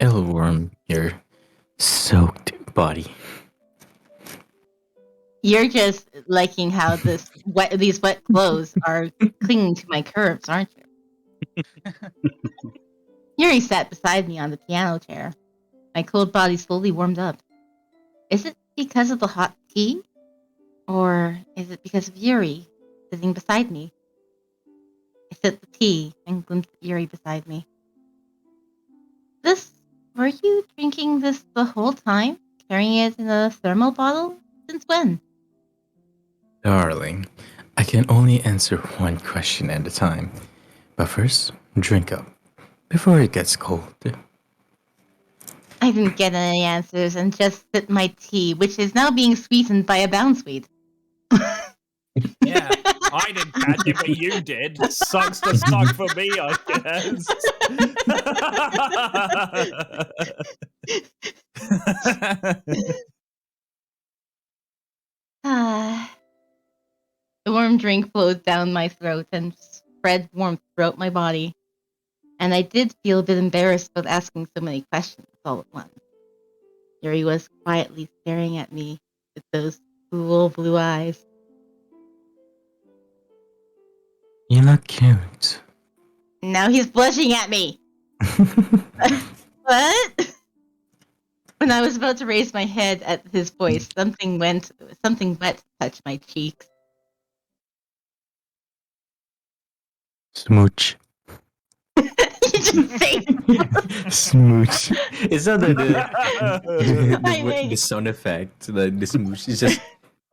It'll warm your soaked body. You're just liking how these wet clothes are clinging to my curves, aren't you? Yuri sat beside me on the piano chair. My cold body slowly warmed up. Is it because of the hot tea? Or is it because of Yuri sitting beside me? I sipped the tea and glimpsed Yuri beside me. Were you drinking this the whole time? Carrying it in a thermal bottle? Since when? Darling, I can only answer one question at a time. But first, drink up, before it gets cold. I didn't get any answers and just sipped my tea, which is now being sweetened by a bounce weed. Yeah, I didn't catch it, but you did. Sucks to suck for me, I guess. The warm drink flowed down my throat and spread warmth throughout my body. And I did feel a bit embarrassed about asking so many questions all at once. Yuri was quietly staring at me with those cool blue eyes. You look cute. Now he's blushing at me. What? When I was about to raise my head at his voice, something wet touched my cheeks. Smooch. You just say Smooch. It's not I mean- the sound effect, the smooch. It's just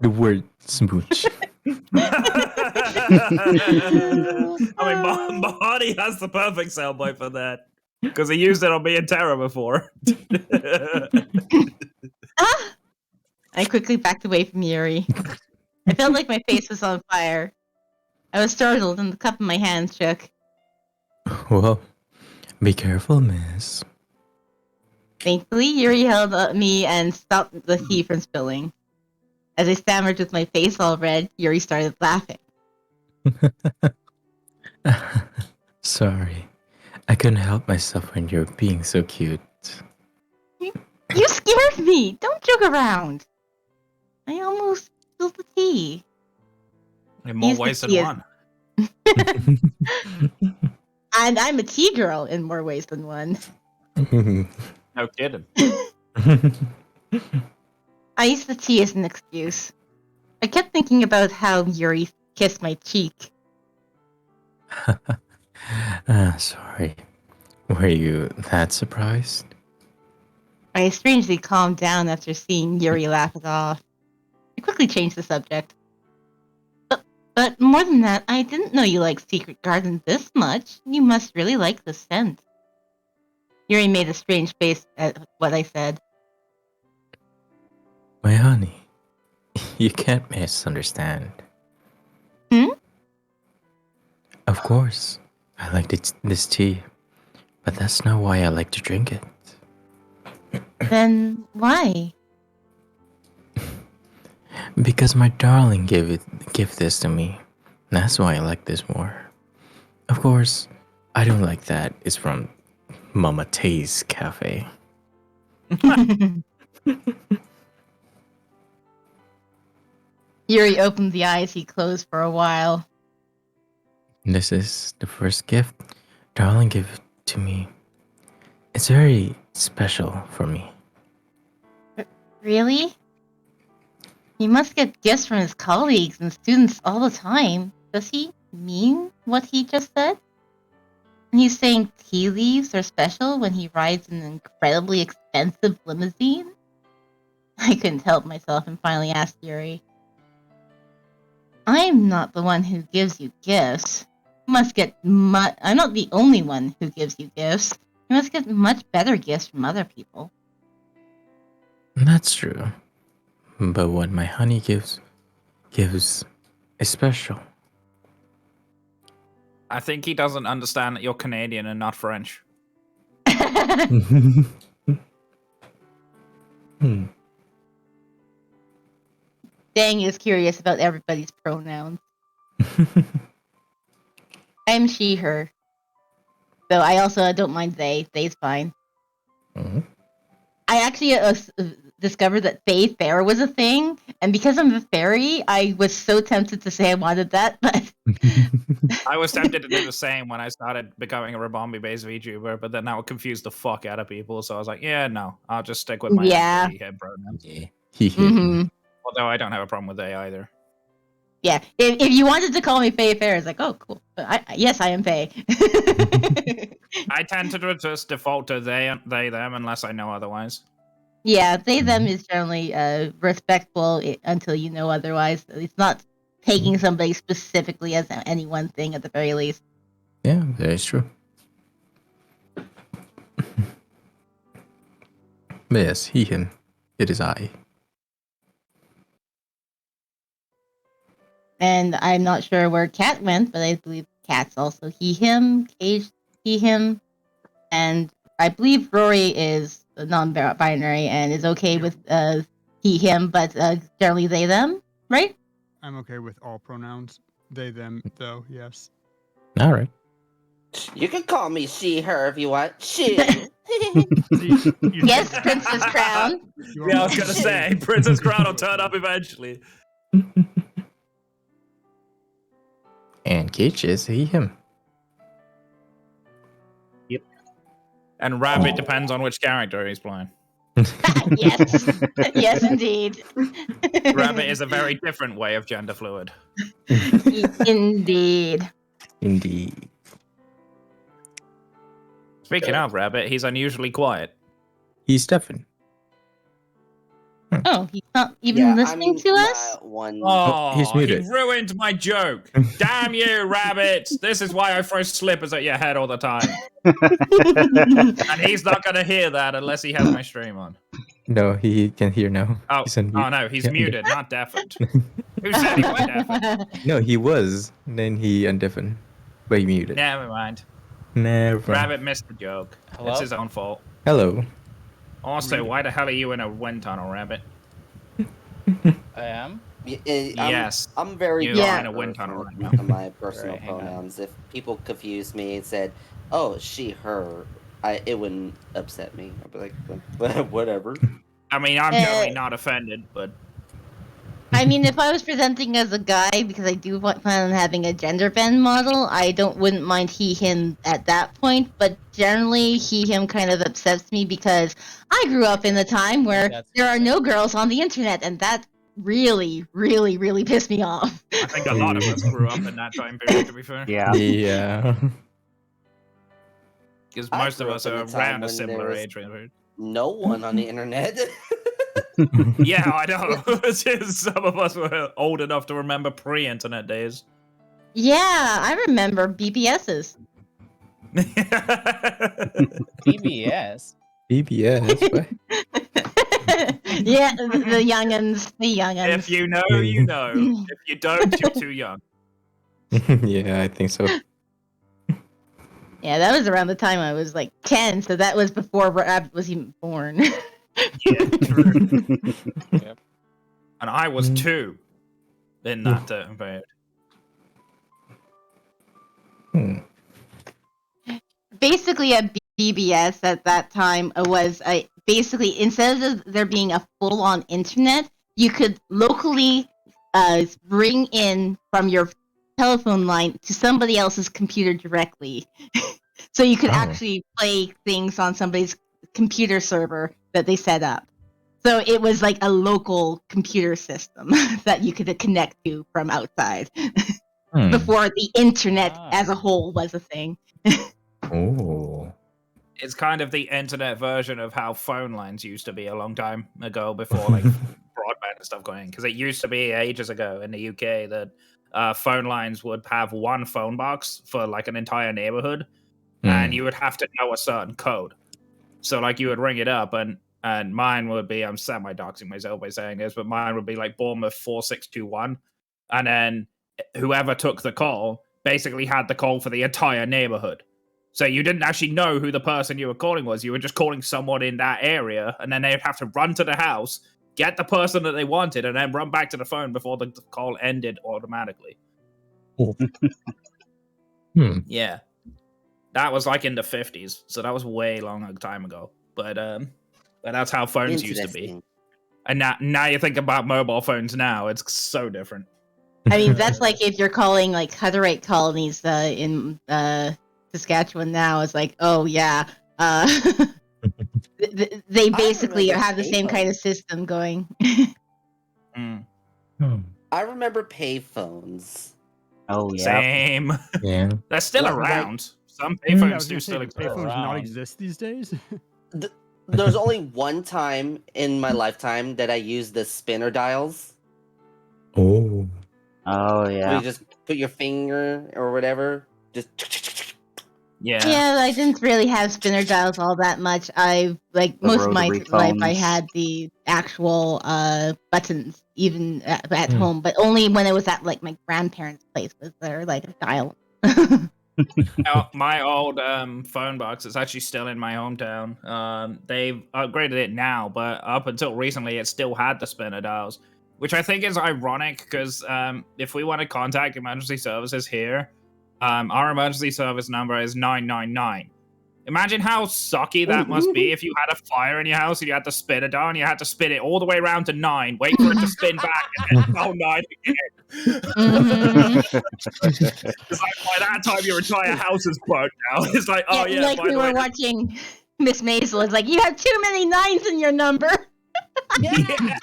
the word smooch. I mean, Mahoney has the perfect soundbite for that. Because he used it on me and Tara before. I quickly backed away from Yuri. I felt like my face was on fire. I was startled and the cup in my hand shook. Well, be careful, miss. Thankfully, Yuri held me and stopped the tea from spilling. As I stammered with my face all red, Yuri started laughing. Sorry. I couldn't help myself when you're being so cute. You scared me! Don't joke around! I almost spilled the tea. In more He's the ways than tea- one. And I'm a tea girl in more ways than one. No kidding. I used the tea as an excuse. I kept thinking about how Yuri kissed my cheek. Sorry. Were you that surprised? I strangely calmed down after seeing Yuri laugh it off. I quickly changed the subject. But more than that, I didn't know you liked Secret Garden this much. You must really like the scent. Yuri made a strange face at what I said. My honey, you can't misunderstand. Hmm? Of course, I like this tea, but that's not why I like to drink it. Then why? Because my darling gave this to me. That's why I like this more. Of course, I don't like that. It's from Mama Tay's cafe. Yuri opened the eyes he closed for a while. This is the first gift darling gave to me. It's very special for me. Really? He must get gifts from his colleagues and students all the time. Does he mean what he just said? And he's saying tea leaves are special when he rides an incredibly expensive limousine? I couldn't help myself and finally asked Yuri. I'm not the one who gives you gifts. You must get I'm not the only one who gives you gifts. You must get much better gifts from other people. That's true. But what my honey gives is special. I think he doesn't understand that you're Canadian and not French. Hmm. Dang is curious about everybody's pronouns. I'm she, her. Though I also don't mind they. They's fine. Mhm. I actually discovered that they fair was a thing, and because I'm a fairy, I was so tempted to say I wanted that, but I was tempted to do the same when I started becoming a Rabombi-based VTuber, but then that would confuse the fuck out of people, so I was like, yeah, no, I'll just stick with my Yeah. he, him pronouns. Yeah. Mhm. Although I don't have a problem with they either. Yeah. If you wanted to call me Faye Fair, it's like, oh, cool. But yes, I am Faye. I tend to just default to they, them, unless I know otherwise. Yeah, they them is generally respectful until you know otherwise. It's not taking somebody specifically as any one thing at the very least. Yeah, that is true. But yes, he, him. It is I. And I'm not sure where Cat went, but I believe Cat's also he, him, Cage, he, him. And I believe Rory is non-binary and is okay with he, him, but generally they, them, right? I'm okay with all pronouns. They, them, though, yes. All right. You can call me she, her if you want. She. Yes, Princess Crown. Yeah, I was gonna say, Princess Crown will turn up eventually. And Cage is he, him. And Rabbit depends on which character he's playing. Yes. Yes, indeed. Rabbit is a very different way of gender fluid. Indeed. Indeed. Speaking of Rabbit, he's unusually quiet. He's Stefan. Oh, he's not even listening to us? Oh, he's he muted. ruined my joke. Damn you, Rabbit! This is why I throw slippers at your head all the time. And he's not going to hear that unless he has my stream on. No, he can hear now. Oh, He's on mute. no, he's Yeah, muted, not deafened. Who said he was deafened? No, he was. Then he undeafened. But he muted. Never mind. Never. Rabbit missed the joke. Hello? It's his own fault. Hello. Also, why the hell are you in a wind tunnel, Rabbit? I am? Yes. I'm very You are in a wind tunnel right now. my personal Right, hang on. pronouns. If people confuse me and said, "Oh, she, her," it wouldn't upset me. I'd be like, whatever. I mean, I'm generally not offended, but I mean, if I was presenting as a guy, because I do plan on having a gender bend model, I wouldn't mind he, him at that point. But generally, he, him kind of upsets me because I grew up in a time where there are no girls on the internet, and that really, really, really pissed me off. I think a lot of us grew up in that time period, to be fair. Yeah. Yeah. Because I most of grew us up in are a time around a when similar there was age range. No one on the internet. Yeah, I know. Some of us were old enough to remember pre-internet days. Yeah, I remember BBSs. PBS. BBS, what? Yeah, the youngins, the youngins. If you know, you know. If you don't, you're too young. Yeah, I think so. Yeah, that was around the time I was like 10, so that was before Rabbit was even born. Yeah, true. Yep. And I was Mm. 2 in that period. Hmm. Basically, a BBS at that time was basically, instead of there being a full-on internet, you could locally ring in from your telephone line to somebody else's computer directly. So you could Oh. actually play things on somebody's computer server that they set up. So it was like a local computer system that you could connect to from outside Hmm. before the internet as a Ah. whole was a thing. Oh. It's kind of the internet version of how phone lines used to be a long time ago before like broadband and stuff going in. Because it used to be ages ago in the UK that phone lines would have one phone box for like an entire neighborhood, and Hmm. you would have to know a certain code. So like you would ring it up, and mine would be, I'm semi-doxing myself by saying this, but mine would be like Bournemouth 4621, and then whoever took the call basically had the call for the entire neighborhood. So you didn't actually know who the person you were calling was. You were just calling someone in that area, and then they'd have to run to the house, get the person that they wanted, and then run back to the phone before the call ended automatically. Hmm. Yeah. That was like in the 50s, so that was way long time ago. But that's how phones used to be. Interesting. And now you think about mobile phones now, it's so different. I mean, that's like if you're calling like Hutterite colonies in Saskatchewan now. It's like, oh yeah, they basically remember have the same kind of payphones. system going. Mm. Hmm. I remember payphones. Oh yeah. Same. Yeah. They're still Like- around. Some Yeah, I payphones was do gonna say, still do exist. payphones not Around. exist these days? There's only one time in my lifetime that I used the spinner dials. Oh. Oh Where yeah. you just put your finger or whatever. Just Yeah. Yeah, I didn't really have spinner dials all that much. I like The most of my rotary life I phones. had the actual buttons even at Hmm. home, but only when it was at like my grandparents' place was there like a dial. My old phone box is actually still in my hometown. They've upgraded it now, but up until recently, it still had the spinner dials, which I think is ironic because if we want to contact emergency services here, our emergency service number is 999. Imagine how sucky that must be if you had a fire in your house and you had to spin it down and you had to spin it all the way around to 9, wait for it to spin back, and then dial 9 again. Mhm. It's like by that time your entire house is burnt down. It's like, oh yeah, like by we the way, were watching Miss Maisel. It's like you have too many nines in your number. yeah.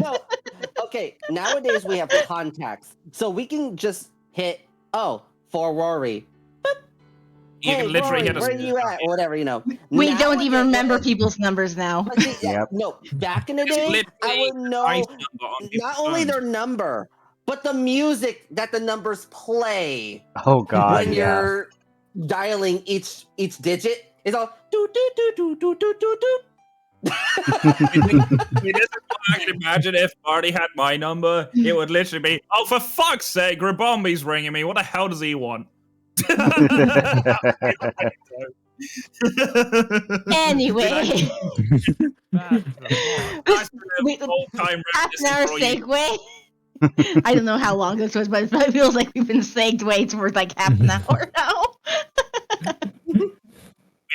No. Okay. Nowadays we have contacts, so we can just hit for Rory. you Hey, can literally Rory, hit a where are you at? Or whatever, you know. We don't even Nowadays- remember people's numbers now. But see, Yep. No, back in the It's day, I literally would the know dice number on people's not only phones. their number, but the music that the numbers play Oh god, when yeah. you're dialing each digit. It's all do do do do do do do do. I mean, this is what I can imagine if Marty had my number. It would literally be, oh, for fuck's sake, Grabombi's ringing me. What the hell does he want? Anyway, Back to the That's we- the old-time half an hour reminiscing for you. segue. I don't know how long this was, but it feels like we've been segued for like half an hour now.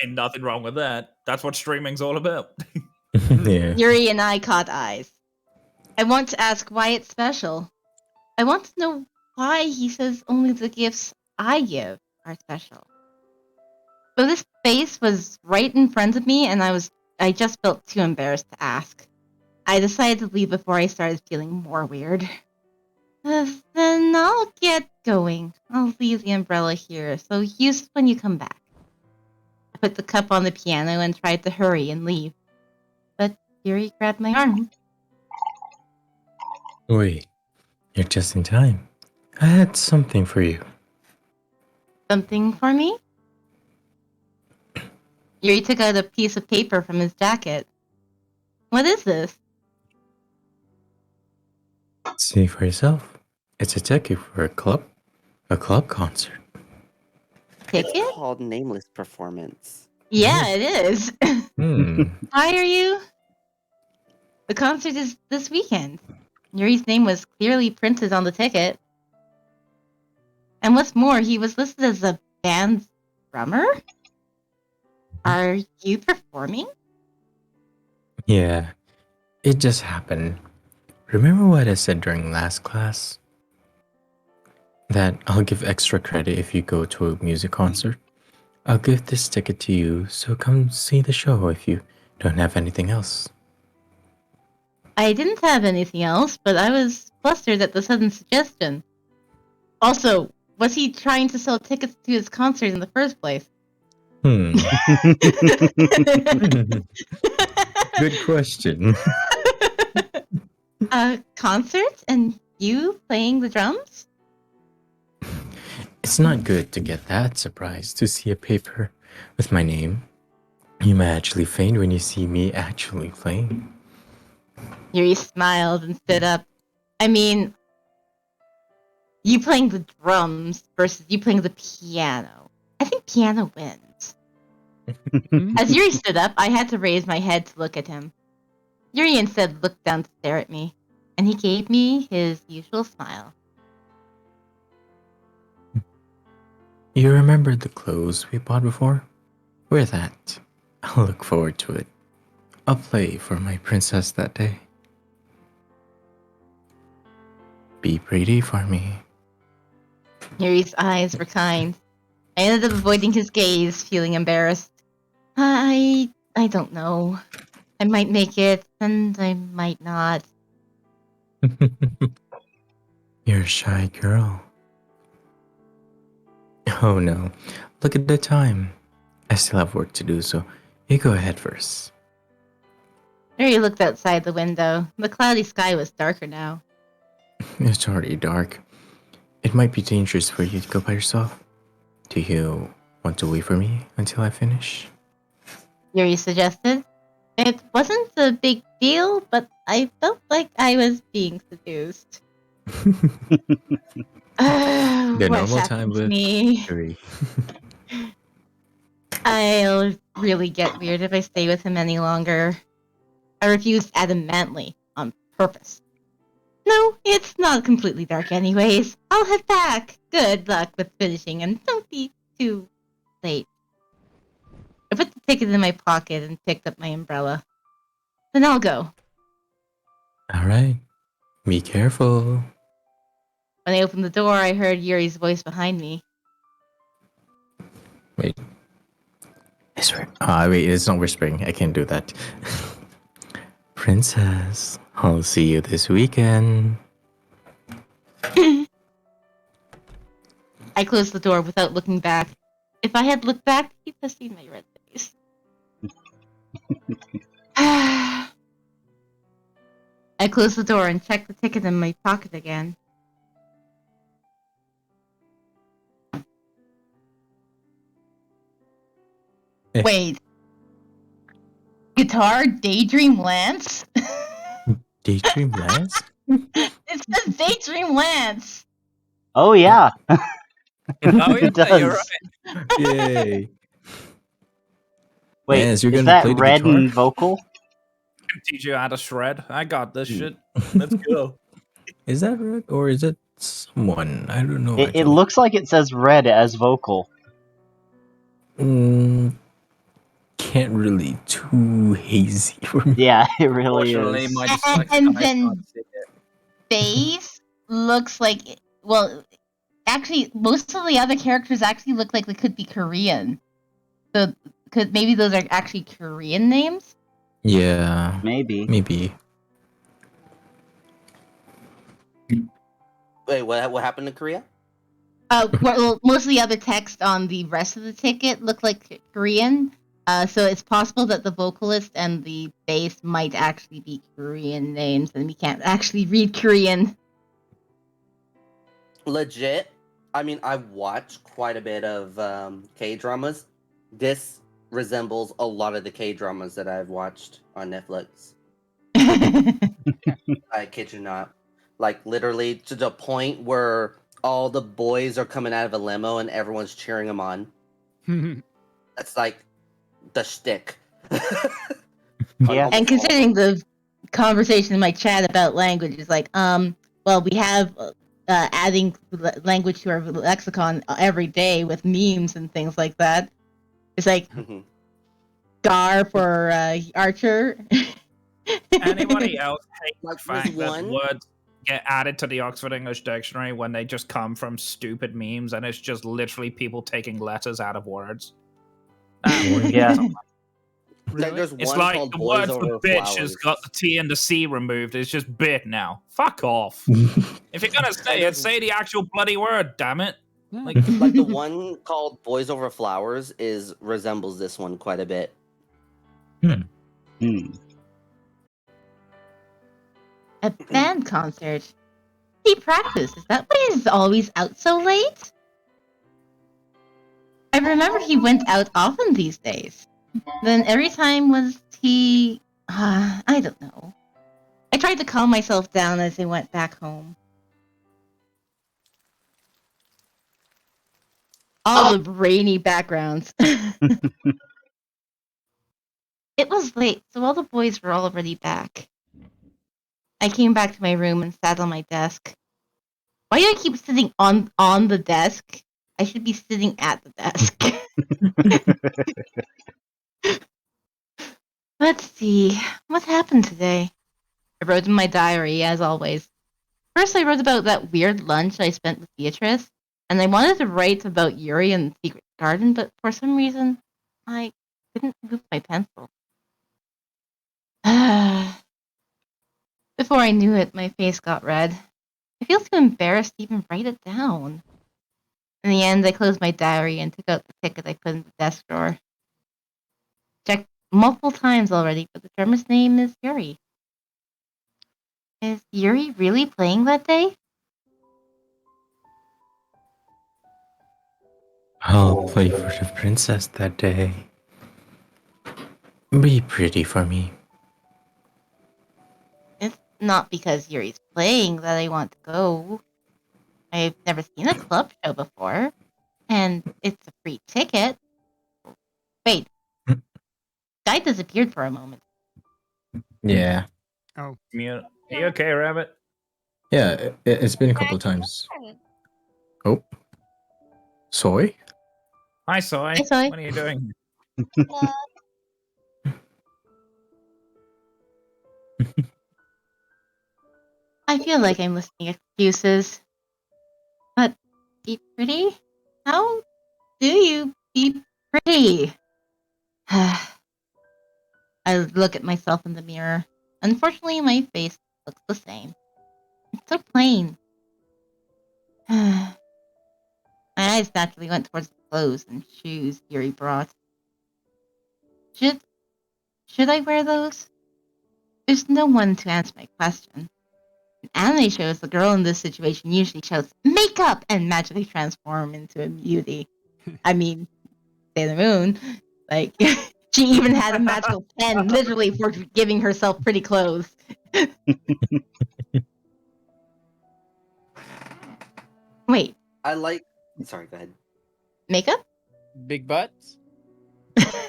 Ain't nothing wrong with that. That's what streaming's all about. Yeah. Yuri and I caught eyes. I want to ask why it's special. I want to know why he says only the gifts I give are special. So this face was right in front of me, and I just felt too embarrassed to ask. I decided to leave before I started feeling more weird. Then I'll get going. I'll leave the umbrella here, so use it when you come back. I put the cup on the piano and tried to hurry and leave. Yuri grabbed my arm. Wait, you're just in time. I had something for you. Something for me? Yuri took out a piece of paper from his jacket. What is this? See for yourself. It's a ticket for a club concert. Ticket? It's called Nameless Performance. Yeah, it is. Hmm. Why are you? The concert is this weekend. Yuri's name was clearly printed on the ticket. And what's more, he was listed as a band's drummer? Are you performing? Yeah, it just happened. Remember what I said during last class? That I'll give extra credit if you go to a music concert. I'll give this ticket to you, so come see the show if you don't have anything else. I didn't have anything else, but I was flustered at the sudden suggestion. Also, was he trying to sell tickets to his concert in the first place? Good question. A concert and you playing the drums? It's not good to get that surprised to see a paper with my name. You may actually faint when you see me actually playing. Yuri smiled and stood up. I mean, you playing the drums versus you playing the piano. I think piano wins. As Yuri stood up, I had to raise my head to look at him. Yuri instead looked down to stare at me, and he gave me his usual smile. You remember the clothes we bought before? Wear that. I'll look forward to it. I'll play for my princess that day. Be pretty for me. Yuri's eyes were kind. I ended up avoiding his gaze, feeling embarrassed. I don't know. I might make it, and I might not. You're a shy girl. Oh no, look at the time. I still have work to do, so you go ahead first. Yuri looked outside the window. The cloudy sky was darker now. It's already dark. It might be dangerous for you to go by yourself. Do you want to wait for me until I finish? Yuri suggested. It wasn't a big deal, but I felt like I was being seduced. The What's normal time happened to with me? Yuri. I'll really get weird if I stay with him any longer. I refused adamantly, on purpose. No, it's not completely dark anyways. I'll head back. Good luck with finishing, and don't be too late. I put the ticket in my pocket and picked up my umbrella. Then I'll go. Alright, be careful. When I opened the door, I heard Yuri's voice behind me. Wait. Wait, it's not whispering. I can't do that. Princess, I'll see you this weekend. I closed the door without looking back. If I had looked back, he'd have seen my red face. I closed the door and checked the ticket in my pocket again. Wait. Guitar Daydream Lance? Daydream Lance? It says Daydream Lance! Oh yeah, Oh yeah, it does. you're right. Yay. Wait, Lance, you're is gonna that play the red guitar? and vocal? Teach you how to shred. I got this shit. Let's go. Is that red or is it someone? I don't know. It looks like it says red as vocal. Can't really too hazy for me. Yeah, it really Fortunately, is. my And dyslexic eyes then can't see it. Face looks like... Well, actually, most of the other characters actually look like they could be Korean. So, maybe those are actually Korean names? Yeah, Maybe. maybe. Wait, what happened to Korea? Well, most of the other text on the rest of the ticket look like Korean. So it's possible that the vocalist and the bass might actually be Korean names, and we can't actually read Korean. Legit. I mean, I watch quite a bit of K dramas. This resembles a lot of the K dramas that I've watched on Netflix. I kid you not. Like literally to the point where all the boys are coming out of a limo and everyone's cheering them on. That's like the shtick. Yeah. And considering the conversation in my chat about language is like, well, we have adding language to our lexicon every day with memes and things like that. It's like Gar for Archer. Anybody else hate the Like fact this that one. words get added to the Oxford English Dictionary when they just come from stupid memes and it's just literally people taking letters out of words? Yeah. Like there's It's one like called the Boys word for Over bitch Flowers. has got the T and the C removed. It's just bit now. Fuck off. If you're gonna say it, say the actual bloody word, damn it. Like the one called Boys Over Flowers resembles this one quite a bit. A band concert. He practiced. Is that why he's always out so late? I remember he went out often these days. Then every time was he... I don't know. I tried to calm myself down as I went back home. All the rainy backgrounds. It was late, so all the boys were already back. I came back to my room and sat on my desk. Why do I keep sitting on the desk? I should be sitting at the desk. Let's see. What happened today? I wrote in my diary, as always. First, I wrote about that weird lunch I spent with Beatrice, and I wanted to write about Yuri and the Secret Garden, but for some reason, I couldn't move my pencil. Before I knew it, my face got red. I feel too embarrassed to even write it down. In the end, I closed my diary and took out the ticket I put in the desk drawer. Checked multiple times already, but the drummer's name is Yuri. Is Yuri really playing that day? I'll play for the princess that day. Be pretty for me. It's not because Yuri's playing that I want to go. I've never seen a club show before, and it's a free ticket. Wait. Guy disappeared for a moment. Yeah. Oh. You okay, Rabbit? Yeah, it's been a couple of times. Oh. Soy? Hi, Soy. Hi, Soy. What are you doing? I feel like I'm listing excuses. But be pretty? How do you be pretty? I look at myself in the mirror. Unfortunately, my face looks the same. It's so plain. My eyes naturally went towards the clothes and shoes Yuri brought. Should I wear those? There's no one to answer my question. In anime shows, the girl in this situation usually shouts "makeup" and magically transform into a beauty. I mean, Sailor Moon. Like, she even had a magical pen, literally, for giving herself pretty clothes. Wait, I like. Sorry, go ahead. makeup? Big butts?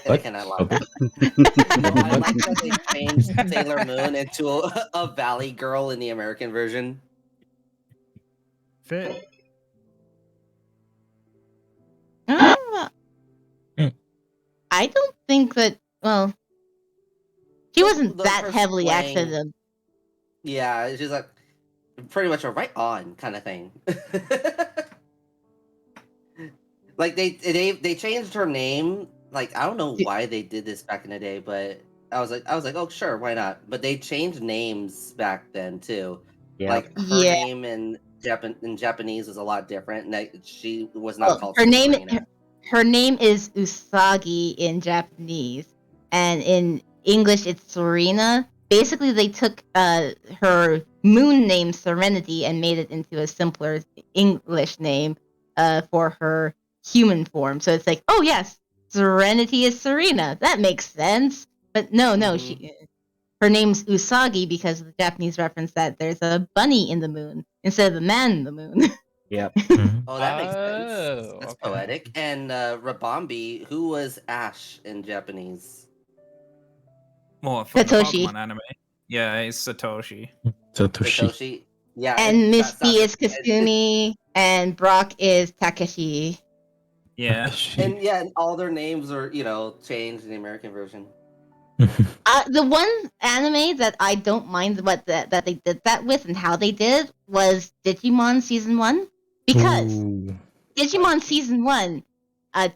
I cannot lie. Okay. I like that they changed Sailor Moon into a Valley girl in the American version. Fit. I don't think that. Well, she wasn't The that person heavily playing- accented. Yeah, she's like pretty much a right on kind of thing. Like they changed her name. Like I don't know why they did this back in the day, but I was like, oh sure, why not? But they changed names back then too. Yeah. Like her Yeah. name in Japanese was a lot different, and she was not Well, called her name. Sabrina. her name is Usagi in Japanese, and in English it's Serena. Basically, they took her moon name Serenity and made it into a simpler English name for her human form. So it's like, oh yes, Serenity is Serena. That makes sense. But no, her name's Usagi because of the Japanese reference that there's a bunny in the moon instead of a man in the moon. Yep. Oh, that makes sense. Oh, That's okay. poetic. And Rabambi, who was Ash in Japanese? More from the Satoshi. Pokemon anime. Yeah, it's Satoshi. Satoshi. Satoshi. Yeah. And that Misty sounds is like- Kasumi, and Brock is Takeshi. Yeah. And yeah, and all their names are, changed in the American version. The one anime that I don't mind that they did that with and how they did was Digimon Season 1. Because Ooh. Digimon Season 1,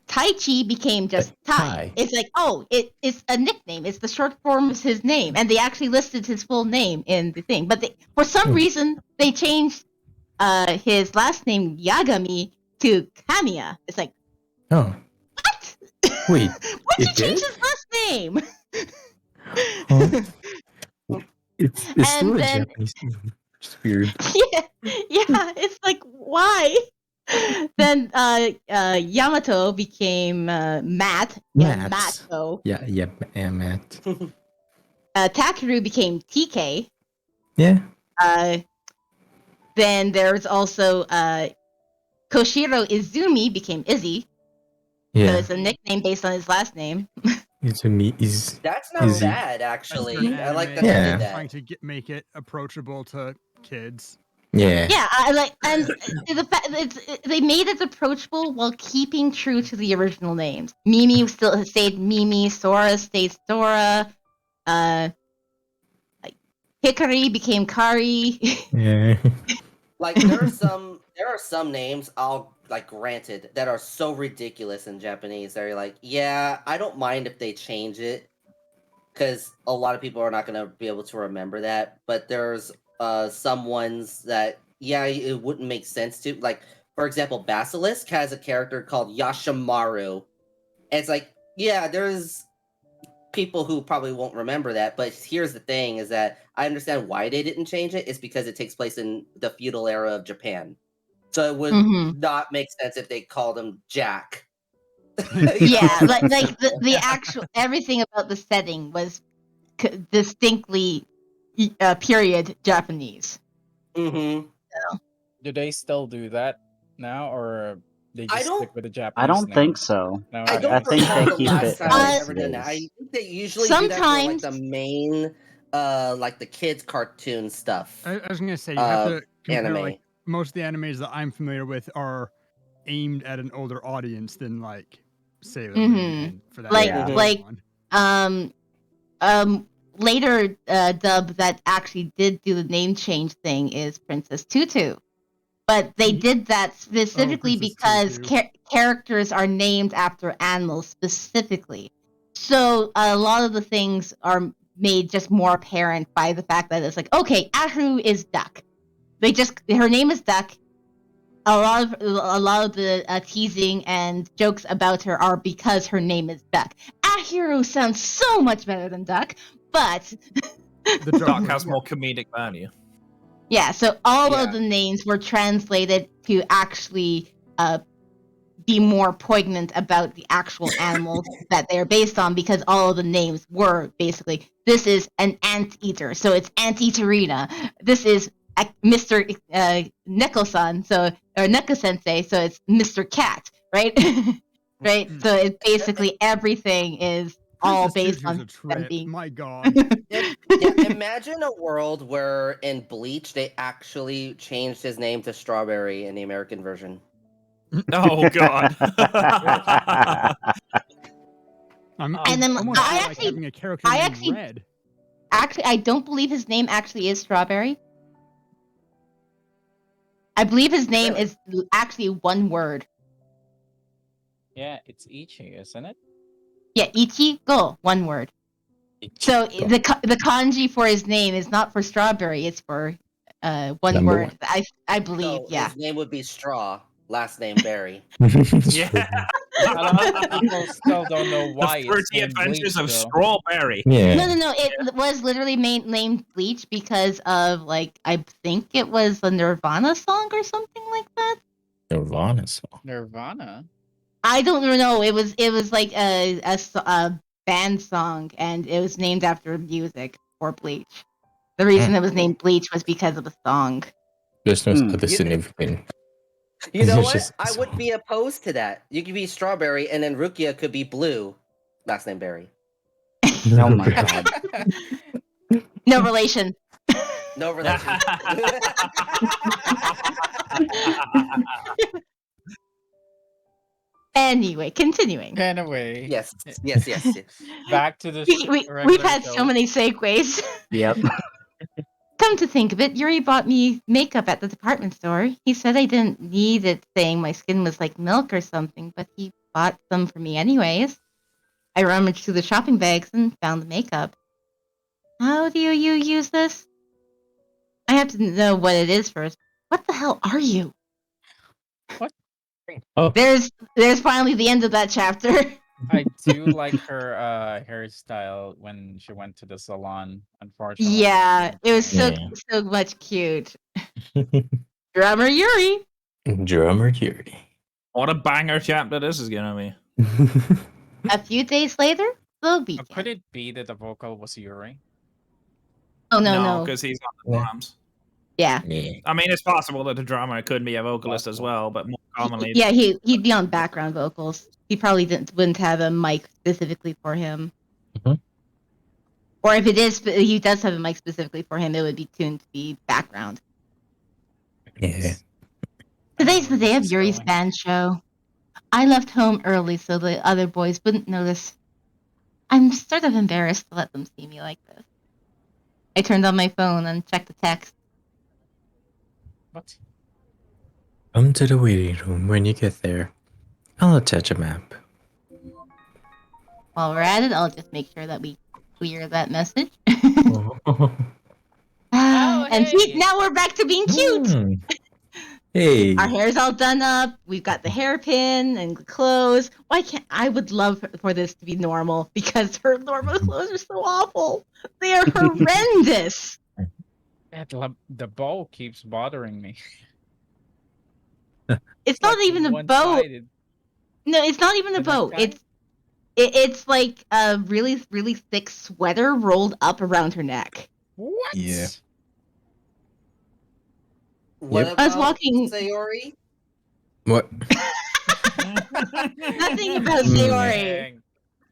Taichi became just Tai. Tai. It's like, oh, it's a nickname. It's the short form of his name. And they actually listed his full name in the thing. But for some reason, they changed his last name, Yagami, to Kamiya. It's like, Oh, what? wait. Why'd you It change did? his last name? Huh? It's still a then- Japanese name. It's weird. yeah, it's like, why? Then Yamato became Matt. Matt. Matto. Yeah, Matt. Takeru became TK. Yeah. Then there's also Koshiro Izumi became Izzy. So Yeah. it's a nickname based on his last name. Izumi is. That's not Is he- bad, actually. I like that Yeah. they did Trying that. to make it approachable to kids. Yeah. Yeah, I like, and the fact they made it approachable while keeping true to the original names. Mimi still stayed Mimi. Sora stayed Sora. Like Hikari became Kari. Yeah. Like there are some names granted that are so ridiculous in Japanese. They're like, yeah, I don't mind if they change it because a lot of people are not gonna be able to remember that. But there's some ones that it wouldn't make sense to. Like for example, Basilisk has a character called Yashimaru. And it's like, yeah, there's people who probably won't remember that, but here's the thing is that I understand why they didn't change it. It's because it takes place in the feudal era of Japan. So it would not make sense if they called him Jack. Yeah, like the actual everything about the setting was distinctly period Japanese. Mm-hmm. Do they still do that now, or they I just don't- stick with the Japanese? I don't name? think so. No, I don't I think recall they the keep last it time as they've ever it done that. I is. think they usually do that for like Sometimes- the main like the kids cartoon stuff. I was gonna say you have to compare anime. like most of the animes that I'm familiar with are aimed at an older audience than like Sailor Moon and for that Like- matter, like- Pokemon. Later dub that actually did do the name change thing is Princess Tutu. But they did that specifically Princess because Tutu. characters are named after animals specifically. So a lot of the things are made just more apparent by the fact that it's like, okay, Ahu is duck. Her name is Duck. A lot of the teasing and jokes about her are because her name is Duck. Ahiru sounds so much better than Duck, but The joke Duck was- has more comedic value. yeah, so all Yeah. of the names were translated to actually be more poignant about the actual animals that they're based on, because all of the names were basically, this is an anteater, so it's Anteaterina. This is Mr. Neko-san, or Neko-sensei, so it's Mr. Cat, right? Right? So it's basically everything is all Princess based Tutu's on a them trip. being. My God. Imagine a world where in Bleach they actually changed his name to Strawberry in the American version. Oh god. I'm And then almost I like actually- having a character I named actually- Red. Actually, I don't believe his name actually is Strawberry. I believe his name Really? is actually one word. Yeah, it's Ichi, isn't it? Yeah, Ichigo, one word. So Ichigo. the kanji for his name is not for strawberry; it's for one Number word. I believe. So Yeah. his name would be Straw, last name Berry. Yeah. A lot of people still don't know why The it's Fruity named Bleach, Adventures of though. Strawberry. Yeah. No. It was literally named Bleach because of like I think it was a Nirvana song or something like that. Nirvana song. Nirvana. I don't know. It was like a band song, and it was named after music for Bleach. The reason it was named Bleach was because of the song. There's no Hmm. other significant. You know It's what? just a I wouldn't song. be opposed to that. You could be Strawberry, and then Rukia could be Blue. Last name Berry. Oh my god. No relation. No relation. Anyway, continuing. Anyway, yes. back to the We've regular had show. so many segues. Yep. Come to think of it, Yuri bought me makeup at the department store. He said I didn't need it, saying my skin was like milk or something, but he bought some for me anyways. I rummaged through the shopping bags and found the makeup. How do you use this? I have to know what it is first. What the hell are you? What? Oh. There's finally the end of that chapter. I do like her hairstyle when she went to the salon. Unfortunately, Yeah, it was so Yeah. so much cute. Drummer Yuri. Drummer Yuri. What a banger chapter this is gonna be. A few days later, slow beat. could it be that the vocal was Yuri? Oh no. because he's on the Yeah. drums. Yeah. Yeah. I mean, it's possible that the drummer could be a vocalist as well, but more commonly, Yeah, he'd be on background vocals. He probably wouldn't have a mic specifically for him. Mhm. Or if it is, he does have a mic specifically for him, it would be tuned to be background. Yeah. Today's the day of Just Yuri's going. band show. I left home early so the other boys wouldn't notice. I'm sort of embarrassed to let them see me like this. I turned on my phone and checked the text. What? Come to the waiting room when you get there. I'll attach a map. While we're at it, I'll just make sure that we clear that message. Oh. And see, hey. now we're back to being cute. Hmm. Hey. Our hair's all done up. We've got the hairpin and clothes. Why can't I would love for this to be normal because her normal clothes are so awful. They are horrendous. The bow keeps bothering me. It's not like even a bow. one-sided. No, it's not even a The bow. necktie? It's like a really really thick sweater rolled up around her neck. What? Yeah. What Yep. about I was walking. Sayori? What? Nothing about Mm. Sayori.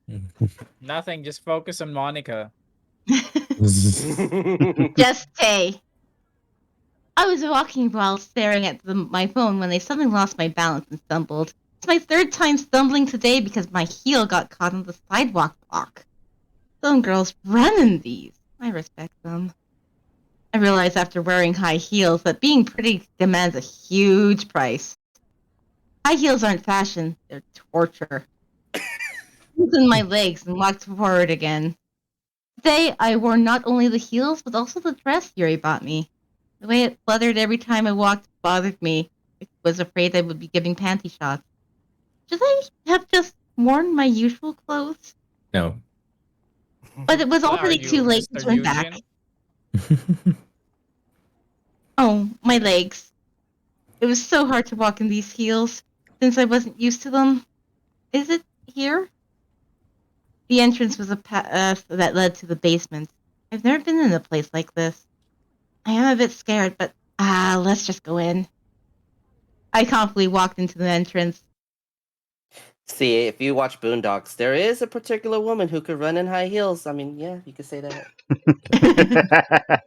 Dang. Nothing. Just focus on Monica. Just Tay. I was walking while staring at my phone when I suddenly lost my balance and stumbled. It's my third time stumbling today because my heel got caught on the sidewalk block. Some girls run in these. I respect them. I realized after wearing high heels that being pretty demands a huge price. High heels aren't fashion, they're torture. I loosened my legs and walked forward again. Today, I wore not only the heels, but also the dress Yuri bought me. The way it fluttered every time I walked bothered me. I was afraid I would be giving panty shots. Should I have just worn my usual clothes? No. But it was Are already you too late to Mr. turn back. Eugene? Oh, my legs. It was so hard to walk in these heels, since I wasn't used to them. Is it here? The entrance was a path that led to the basement. I've never been in a place like this. I am a bit scared, but let's just go in. I confidently walked into the entrance. See, if you watch Boondocks, there is a particular woman who could run in high heels. I mean, yeah, you could say that.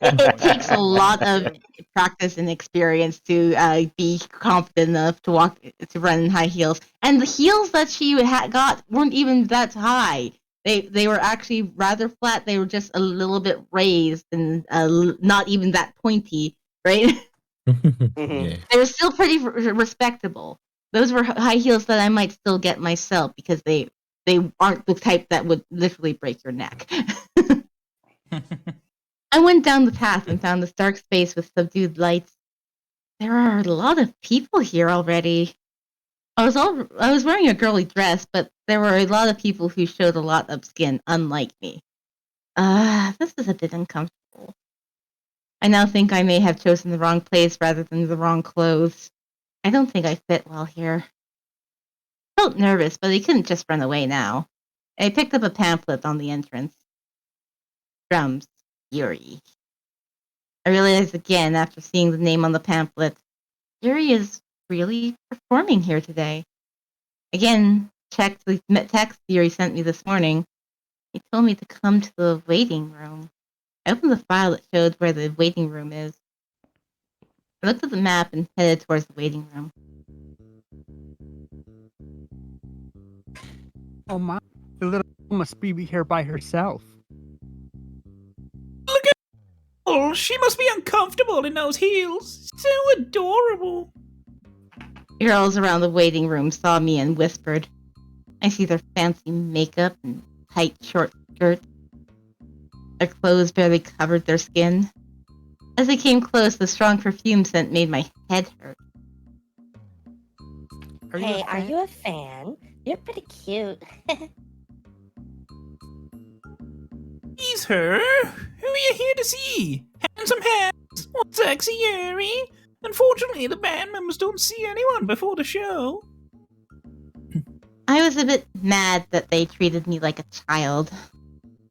It takes a lot of practice and experience to be confident enough to run in high heels. And the heels that she got weren't even that high. They were actually rather flat. They were just a little bit raised and not even that pointy, right? Yeah. They were still pretty respectable. Those were high heels that I might still get myself because they aren't the type that would literally break your neck. I went down the path and found this dark space with subdued lights. There are a lot of people here already. I was wearing a girly dress, but there were a lot of people who showed a lot of skin, unlike me. This is a bit uncomfortable. I now think I may have chosen the wrong place rather than the wrong clothes. I don't think I fit well here. I felt nervous, but I couldn't just run away now. I picked up a pamphlet on the entrance. Drums, Yuri. I realized again after seeing the name on the pamphlet, Yuri is really performing here today. Again, checked the text Yuri sent me this morning. He told me to come to the waiting room. I opened the file that showed where the waiting room is. I looked at the map and headed towards the waiting room. Oh my, the little girl must be here by herself. Look at her! She must be uncomfortable in those heels. So adorable. Girls around the waiting room saw me and whispered. I see their fancy makeup and tight short skirts. Their clothes barely covered their skin. As they came close, the strong perfume scent made my head hurt. Hey, are you a fan? You're pretty cute. He's her. Who are you here to see? Handsome hands. What sexy Yuri? Unfortunately, the band members don't see anyone before the show. I was a bit mad that they treated me like a child.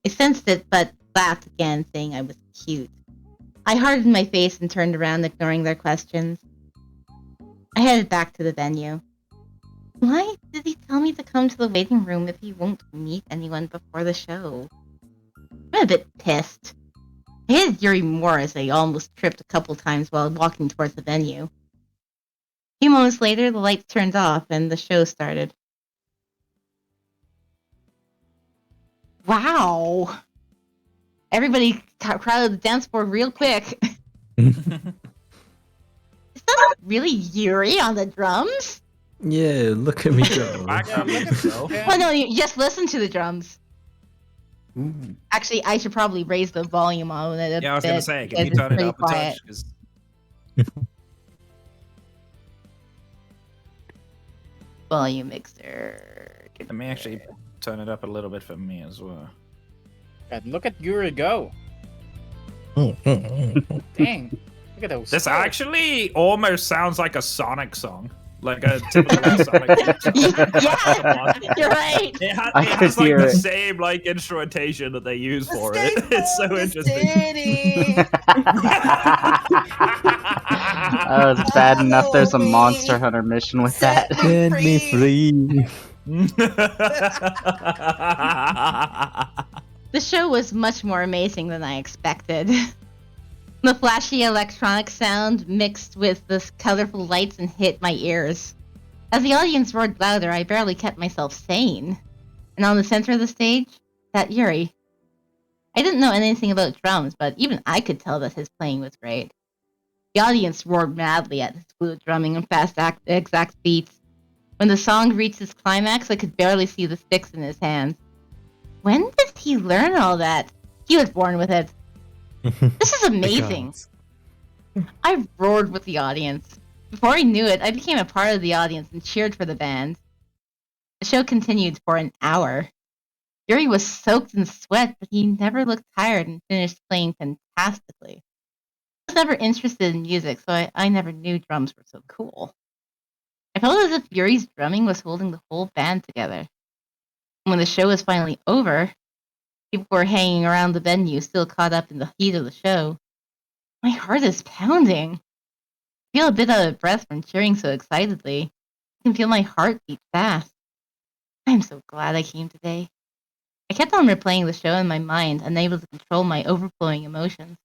I sensed it, but laughed again, saying I was cute. I hardened my face and turned around, ignoring their questions. I headed back to the venue. Why did he tell me to come to the waiting room if he won't meet anyone before the show? I'm a bit pissed. I hated Yuri more as I almost tripped a couple times while walking towards the venue. A few moments later, the lights turned off and the show started. Wow! Everybody crowded the dance floor real quick. Is that really Yuri on the drums? Yeah, look at me go. Yeah, look at yourself. Oh no, you just listen to the drums. Ooh. Actually, I should probably raise the volume on it a bit. Yeah, I was gonna say, can you because turn it's it up a pretty touch? quiet. 'Cause Volume mixer. let me actually turn it up a little bit for me as well. God, look at Yuri go. Dang. Look at those. This actually almost sounds like a Sonic song. Like a typical Sonic song. Yeah, you're right. It has could like hear the it. same like instrumentation that they use for it. It's so interesting. Oh, it's bad enough there's a Monster Hunter mission with that. Let me free. The show was much more amazing than I expected. The flashy electronic sound mixed with the colorful lights and hit my ears. As the audience roared louder, I barely kept myself sane. And on the center of the stage, sat Yuri. I didn't know anything about drums, but even I could tell that his playing was great. The audience roared madly at his fluid drumming and fast exact beats. When the song reached its climax, I could barely see the sticks in his hands. When did he learn all that? He was born with it. This is amazing. I roared with the audience. Before I knew it, I became a part of the audience and cheered for the band. The show continued for an hour. Yuri was soaked in sweat, but he never looked tired and finished playing fantastically. I was never interested in music, so I never knew drums were so cool. I felt as if Yuri's drumming was holding the whole band together. When the show was finally over, people were hanging around the venue, still caught up in the heat of the show. My heart is pounding. I feel a bit out of breath from cheering so excitedly. I can feel my heart beat fast. I'm so glad I came today. I kept on replaying the show in my mind, unable to control my overflowing emotions.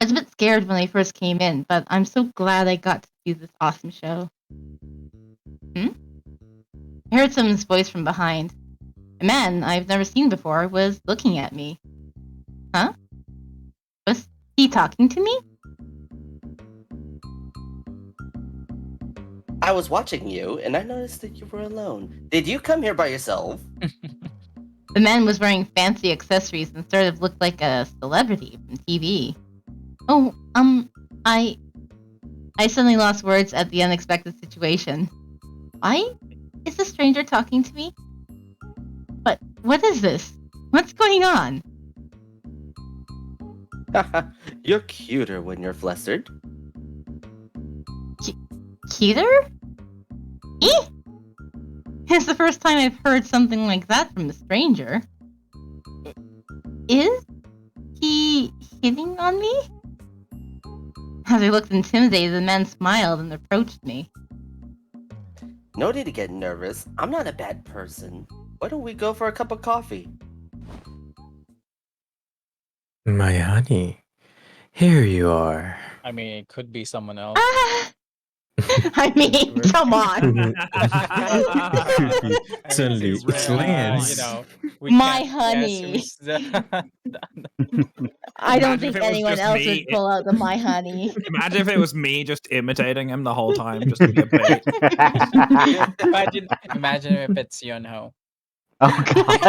I was a bit scared when I first came in, but I'm so glad I got to do this awesome show. I heard someone's voice from behind. A man I've never seen before was looking at me. Huh? Was he talking to me? I was watching you, and I noticed that you were alone. Did you come here by yourself? The man was wearing fancy accessories and sort of looked like a celebrity from TV. Oh, I suddenly lost words at the unexpected situation. Why is the stranger talking to me? But what is this? What's going on? You're cuter when you're flustered. Cuter? Eh? It's the first time I've heard something like that from a stranger. Is he hitting on me? As I looked intimidated, the man smiled and approached me. No need to get nervous. I'm not a bad person. Why don't we go for a cup of coffee? My honey, here you are. I mean, it could be someone else. Ah! I mean, come on. Suddenly, it's Lance. You know, we My can't honey. guess I don't Imagine if think it was anyone just else me. would pull out the my honey. Imagine if it was me just imitating him the whole time, just to be a bait. imagine if it's Yunho. Oh god.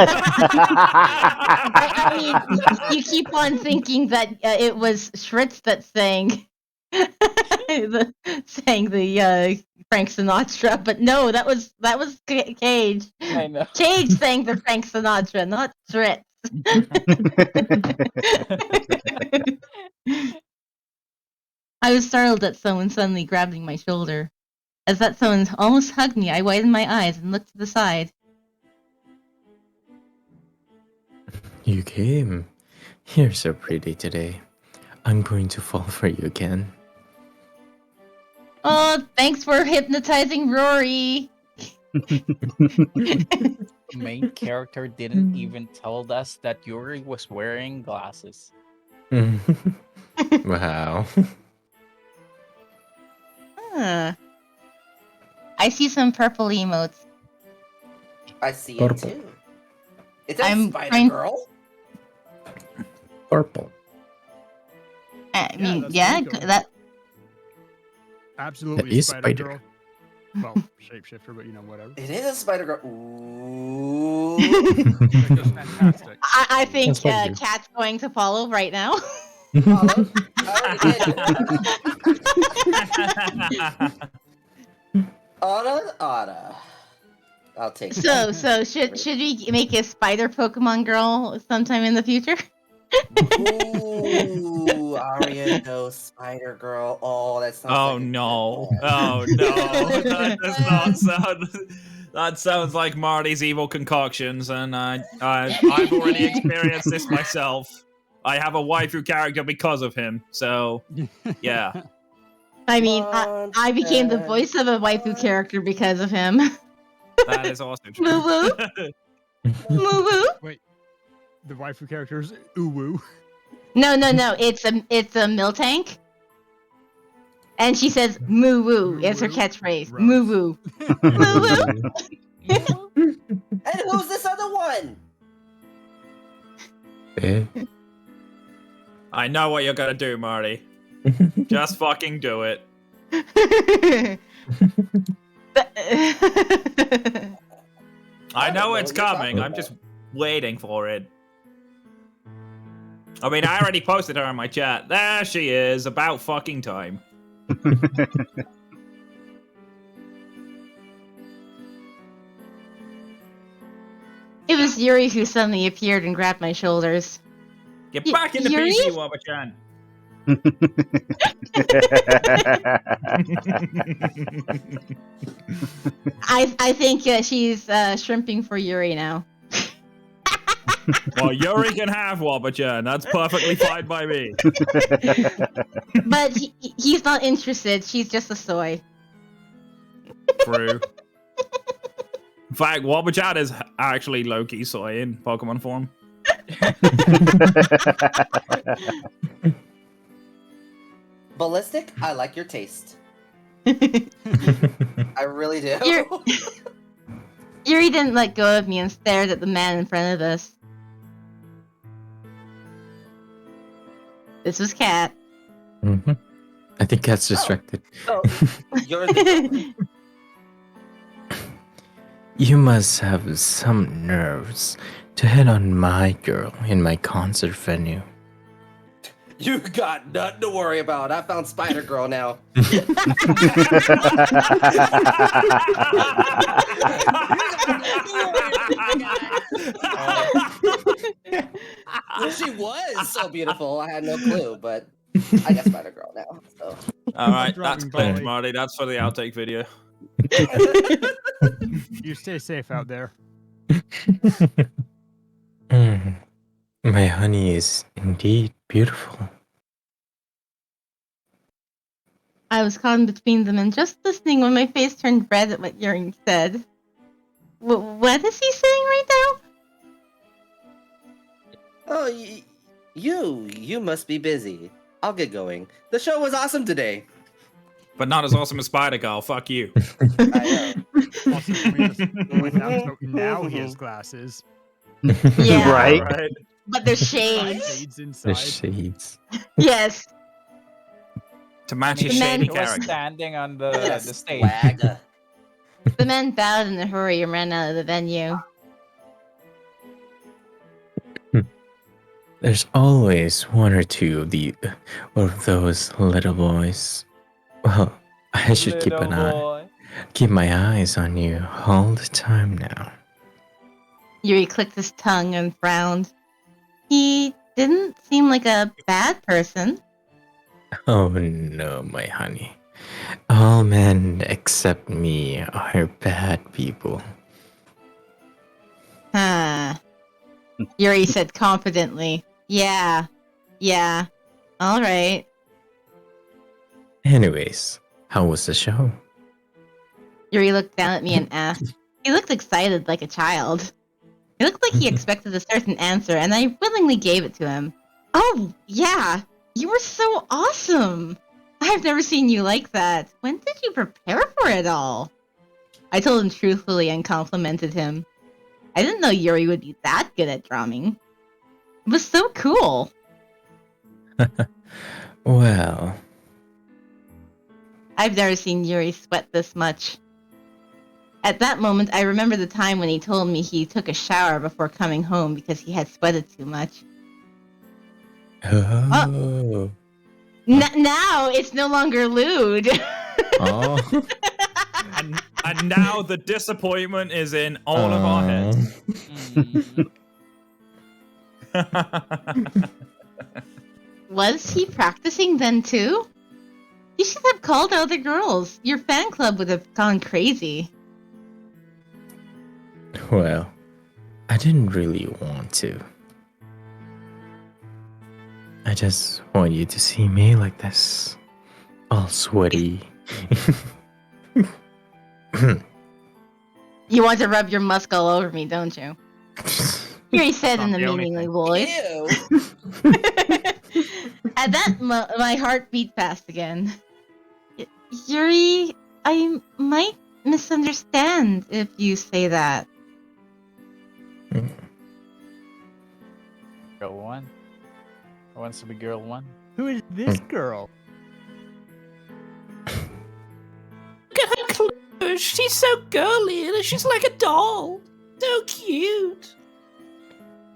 I mean, you keep on thinking that it was Schritz that sang the Frank Sinatra, but no, that was Cage. I know. Cage sang the Frank Sinatra, not Schritz. I was startled at someone suddenly grabbing my shoulder. As that someone almost hugged me, I widened my eyes and looked to the side. You came. You're so pretty today. I'm going to fall for you again. Oh, thanks for hypnotizing Rory. The main character didn't even tell us that Yuri was wearing glasses. Wow. Huh. I see some purple emotes. I see it Purple. too. Is that I'm Spider trying- Girl? Purple. I mean, that's yeah, pretty cool. that. Absolutely, That is Spider Spider. Girl. Well, shapeshifter, but you know, whatever. It is a Spider Girl. Ooh. They're just fantastic. I think That's what you do. Cat's going to follow right now. Followed. I already did. Otta. I'll take So that. should we make a spider Pokemon girl sometime in the future? Ooh, Aria no Spider Girl. Oh, that sounds Oh like a no! good plan. Oh no! That does not sound. That sounds like Marty's evil concoctions, and I've already experienced this myself. I have a waifu character because of him, so yeah. I mean, I became the voice of a waifu character because of him. That is also true. Moo woo. Wait, the waifu characters Uwu. No. It's a Miltank. And she says moo woo. It's her Moo-woo? catchphrase. Gross. Moo woo. Moo woo. And who's this other one? Eh? I know what you're gonna do, Marty. Just fucking do it. I know it's coming. I'm just waiting for it. I mean, I already posted her in my chat. There she is. About fucking time. It was Yuri who suddenly appeared and grabbed my shoulders. Get back in the Yuri? PC, Wabba-chan. I think she's shrimping for Yuri now. Well, Yuri can have Wabba-chan. That's perfectly fine by me. But he's not interested. She's just a soy. True. In fact, Wabba-chan is actually Loki soy in Pokemon form. Ballistic, I like your taste. I really do. Yuri didn't let go of me and stared at the man in front of us. This was Cat. Mhm. I think Cat's distracted. Oh, you're the You must have some nerves to hit on my girl in my concert venue. You got nothing to worry about. I found Spider Girl now. Well, she was so beautiful. I had no clue, but I got Spider Girl now. So All right, Dropping that's clipped, volley. Marty. That's for the outtake video. You stay safe out there. My honey is indeed beautiful. I was caught in between them and just listening when my face turned red at what Yuri said. What is he saying right now? Oh, you must be busy. I'll get going. The show was awesome today. But not as awesome as Spider Girl. Fuck you. I know. Also, can we just point out, so now he has glasses. Yeah. Right? Right. But there's shades. Shades The inside. shades. Yes. I To match mean, his The man- shady he was character. standing on Yes, the stage. swag. The men bowed in a hurry and ran out of the venue. There's always one or two of those little boys. Well, I should keep my eyes on you all the time now. Yuri clicked his tongue and frowned. He didn't seem like a bad person. Oh no, my honey. All men except me are bad people. Huh. Yuri said confidently. Yeah. Alright. Anyways, how was the show? Yuri looked down at me and asked. He looked excited like a child. It looked like he expected a certain answer, and I willingly gave it to him. Oh, yeah! You were so awesome! I've never seen you like that. When did you prepare for it all? I told him truthfully and complimented him. I didn't know Yuri would be that good at drumming. It was so cool. Well, I've never seen Yuri sweat this much. At that moment, I remember the time when he told me he took a shower before coming home because he had sweated too much. oh. Now it's no longer lewd. Oh. And now the disappointment is in all of our heads. Was he practicing then too? You should have called out the girls. Your fan club would have gone crazy. Well, I didn't really want to. I just want you to see me like this. All sweaty. You want to rub your musk all over me, don't you? Yuri said in Not a the only meaningly thing. voice. Ew. At that my heart beat fast again. Yuri, I might misunderstand if you say that. Girl one. Who wants to be girl one? Who is this girl? Look at her clothes. She's so girly. She's like a doll. So cute.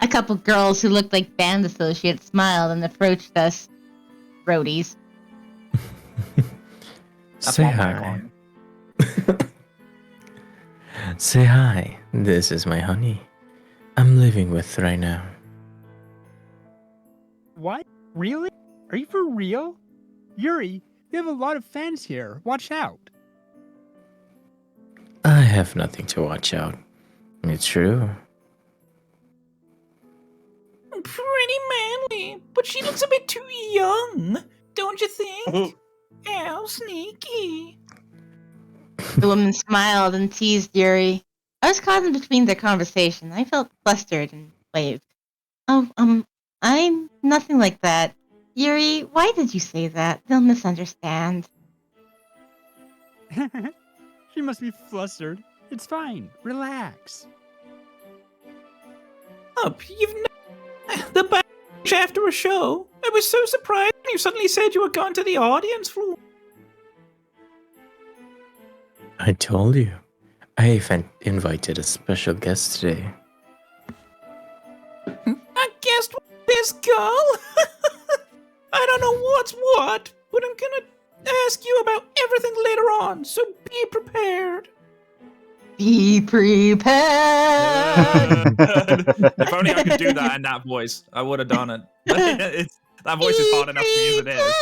A couple girls who looked like band associates smiled and approached us. Roadies. Say hi. Say hi. This is my honey. I'm living with right now. What? Really? Are you for real? Yuri, you have a lot of fans here. Watch out. I have nothing to watch out. It's true. Pretty manly, but she looks a bit too young, don't you think? How sneaky. The woman smiled and teased Yuri. I was caught in between their conversation. I felt flustered and waved. Oh, I'm nothing like that. Yuri, why did you say that? They'll misunderstand. She must be flustered. It's fine. Relax. Up, you've the backstage after a show. I was so surprised when you suddenly said you were going to the audience floor. I told you. I even invited a special guest today. I guessed this girl. I don't know what's what, but I'm gonna ask you about everything later on, so be prepared. Be prepared. If only I could do that in that voice, I would have done it. That voice is hard enough for me as it is.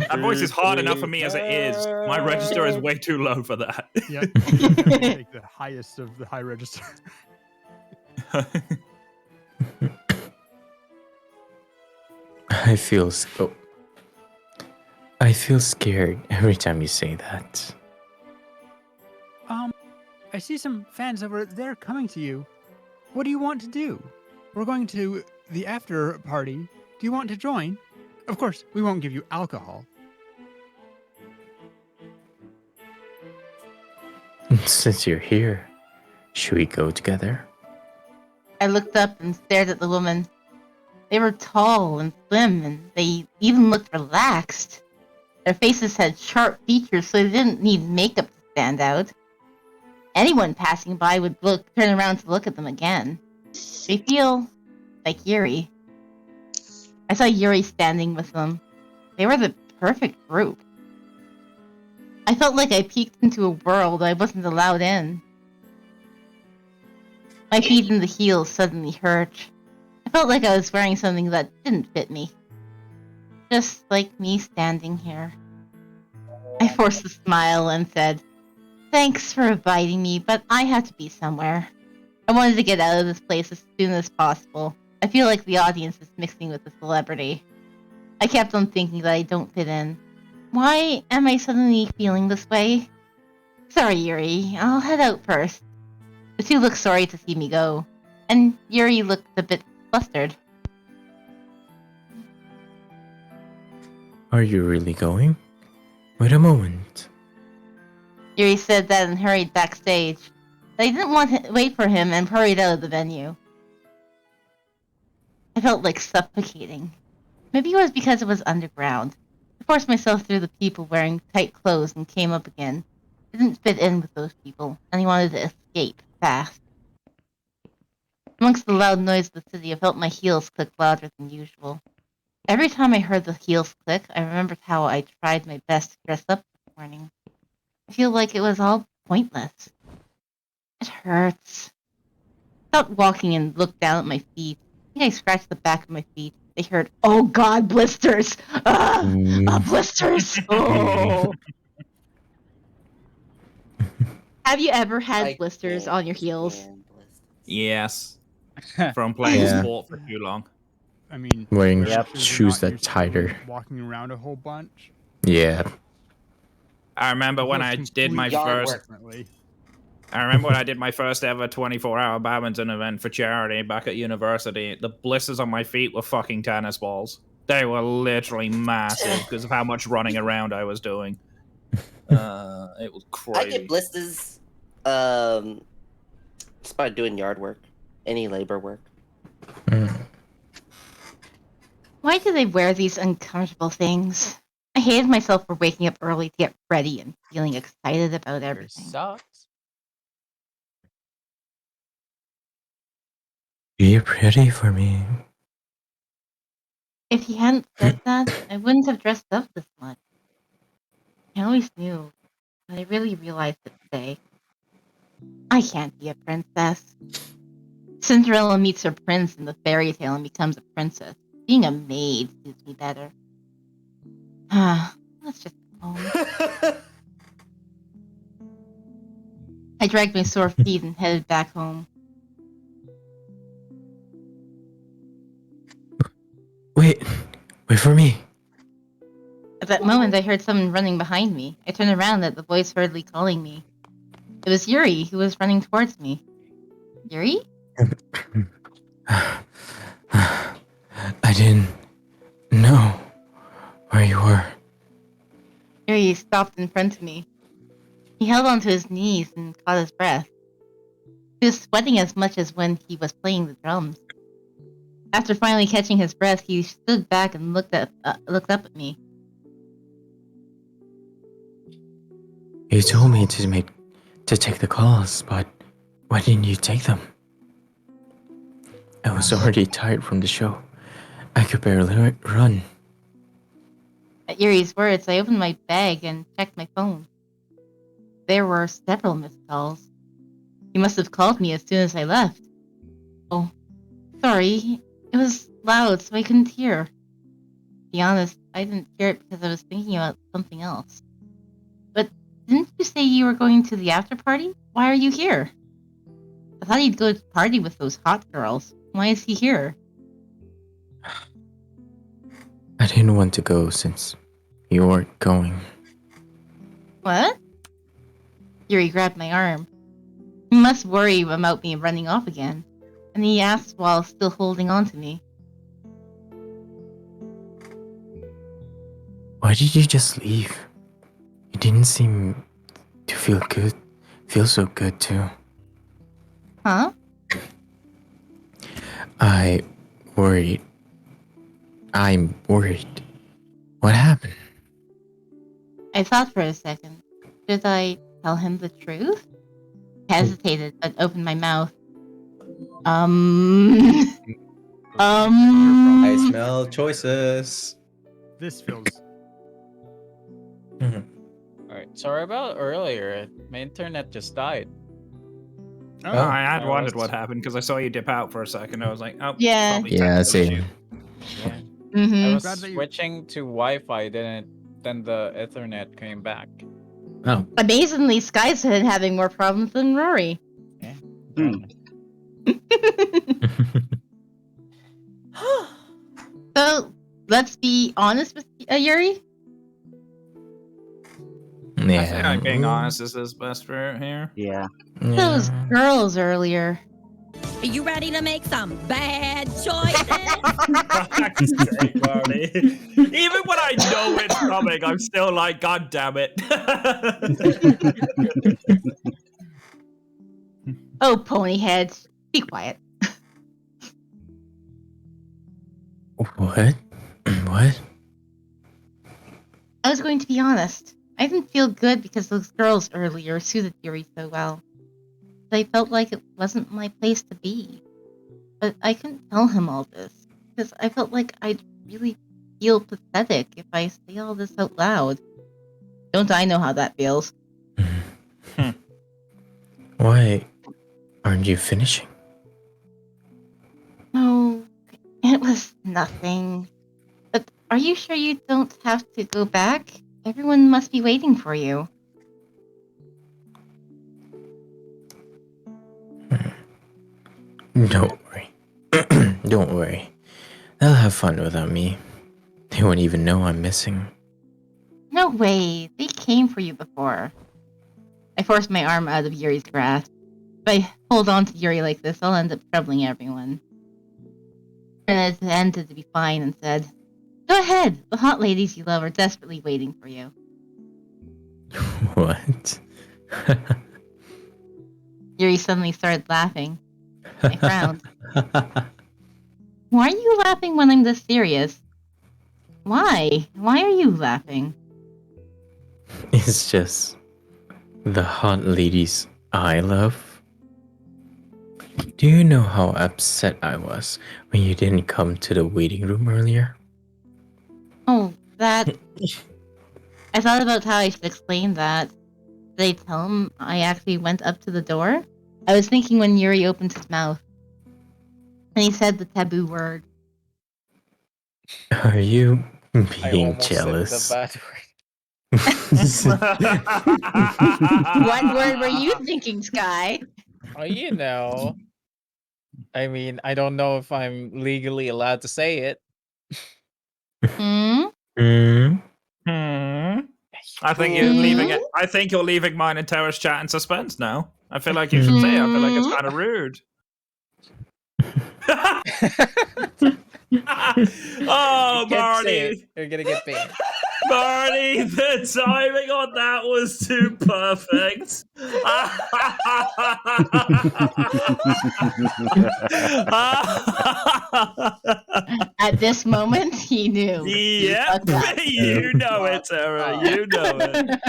That voice is hard enough for me as it is. My register is way too low for that. Yep. Take the highest of the high register. I feel scared every time you say that. I see some fans over there coming to you. What do you want to do? We're going to the after party. Do you want to join? Of course, we won't give you alcohol. Since you're here, should we go together? I looked up and stared at the woman. They were tall and slim, and they even looked relaxed. Their faces had sharp features, so they didn't need makeup to stand out. Anyone passing by would turn around to look at them again. They feel like Yuri. I saw Yuri standing with them. They were the perfect group. I felt like I peeked into a world I wasn't allowed in. My feet and the heels suddenly hurt. I felt like I was wearing something that didn't fit me. Just like me standing here. I forced a smile and said, "Thanks for inviting me, but I have to be somewhere. I wanted to get out of this place as soon as possible. I feel like the audience is mixing with the celebrity." I kept on thinking that I don't fit in. Why am I suddenly feeling this way? Sorry, Yuri. I'll head out first. The two looked sorry to see me go, and Yuri looked a bit flustered. Are you really going? Wait a moment. Yuri said that and hurried backstage. I didn't want to wait for him and hurried out of the venue. I felt like suffocating. Maybe it was because it was underground. I forced myself through the people wearing tight clothes and came up again. I didn't fit in with those people, and I wanted to escape fast. Amongst the loud noise of the city, I felt my heels click louder than usual. Every time I heard the heels click, I remembered how I tried my best to dress up this morning. I feel like it was all pointless. It hurts. I stopped walking and looked down at my feet. I think I scratched the back of my feet. They hurt. Oh God, blisters! Blisters! Oh! Have you ever had blisters on your heels? Yes. From playing Yeah. sport for too long. I mean, Wearing wear shoes you're that not tighter. used to walking around a whole bunch. Yeah. I remember when I did my first. I remember when I did my first ever 24-hour badminton event for charity back at university. The blisters on my feet were fucking tennis balls. They were literally massive because of how much running around I was doing. It was crazy. I get blisters just by doing yard work, any labor work. Why do they wear these uncomfortable things? I hated myself for waking up early to get ready and feeling excited about everything. Sucks. Be ready for me. If he hadn't said that, I wouldn't have dressed up this much. I always knew, but I really realized it today. I can't be a princess. Cinderella meets her prince in the fairy tale and becomes a princess. Being a maid suits me better. Let's just go home. I dragged my sore feet and headed back home. Wait for me. At that moment, I heard someone running behind me. I turned around at the voice hurriedly calling me. It was Yuri, who was running towards me. Yuri? I didn't know where you were. Yuri stopped in front of me. He held onto his knees and caught his breath. He was sweating as much as when he was playing the drums. After finally catching his breath, he stood back and looked up at me. You told me to take the calls, but why didn't you take them? I was already tired from the show, I could barely run. At Yuri's words, I opened my bag and checked my phone. There were several missed calls. He must have called me as soon as I left. Oh, sorry. It was loud, so I couldn't hear. To be honest, I didn't hear it because I was thinking about something else. But didn't you say you were going to the after party? Why are you here? I thought he'd go to party with those hot girls. Why is he here? I didn't want to go since you weren't going. What? Yuri grabbed my arm. He must worry about me running off again. And he asked while still holding on to me. Why did you just leave? You didn't seem to feel good. Feel so good too. Huh? I'm worried. What happened? I thought for a second. Should I tell him the truth? Hesitated, but opened my mouth. I smell choices. This feels. Alright, sorry about earlier. My internet just died. Oh, I had I wondered was- what happened because I saw you dip out for a second. I was like, oh, Yeah. probably Yeah, technical issue. same. Yeah. I Mm-hmm. was Glad that you- switching to Wi-Fi, then the Ethernet came back. Oh. Amazingly, Sky's been having more problems than Rory. Yeah. Hmm. So, let's be honest with Yuri. Yeah. I feel like being honest is his best route here. Yeah. Those girls earlier. Are you ready to make some bad choices? Marty. Even when I know it's coming, I'm still like, God damn it. Oh, ponyhead. Be quiet. What? What? I was going to be honest. I didn't feel good because those girls earlier suited Yuri so well. I felt like it wasn't my place to be. But I couldn't tell him all this, because I felt like I'd really feel pathetic if I say all this out loud. Don't I know how that feels? Why aren't you finishing? Oh, it was nothing. But are you sure you don't have to go back? Everyone must be waiting for you. Don't worry. Don't worry. They'll have fun without me. They won't even know I'm missing. No way. They came for you before. I forced my arm out of Yuri's grasp. If I hold on to Yuri like this, I'll end up troubling everyone. And pretended to be fine and said, "Go ahead. The hot ladies you love are desperately waiting for you." What? Yuri suddenly started laughing. I frowned. Why are you laughing when I'm this serious? Why? Why are you laughing? It's just the hot ladies I love. Do you know how upset I was when you didn't come to the waiting room earlier? Oh, that... I thought about how I should explain that. Did I tell him I actually went up to the door? I was thinking when Yuri opened his mouth. And he said the taboo word. Are you I being almost said jealous? the bad word. What word were you thinking, Sky? Oh, you know. I mean, I don't know if I'm legally allowed to say it. Hmm? Hmm? I think you're leaving it. I think you're leaving mine and Tara's chat in suspense now. I feel like you should say it. I feel like it's kind of rude. Oh, You can't say it. Marty. You're gonna get paid. Marty, the timing on that was too perfect. At this moment, he knew. He Yep, fucked up. you know it, Tara. You know it.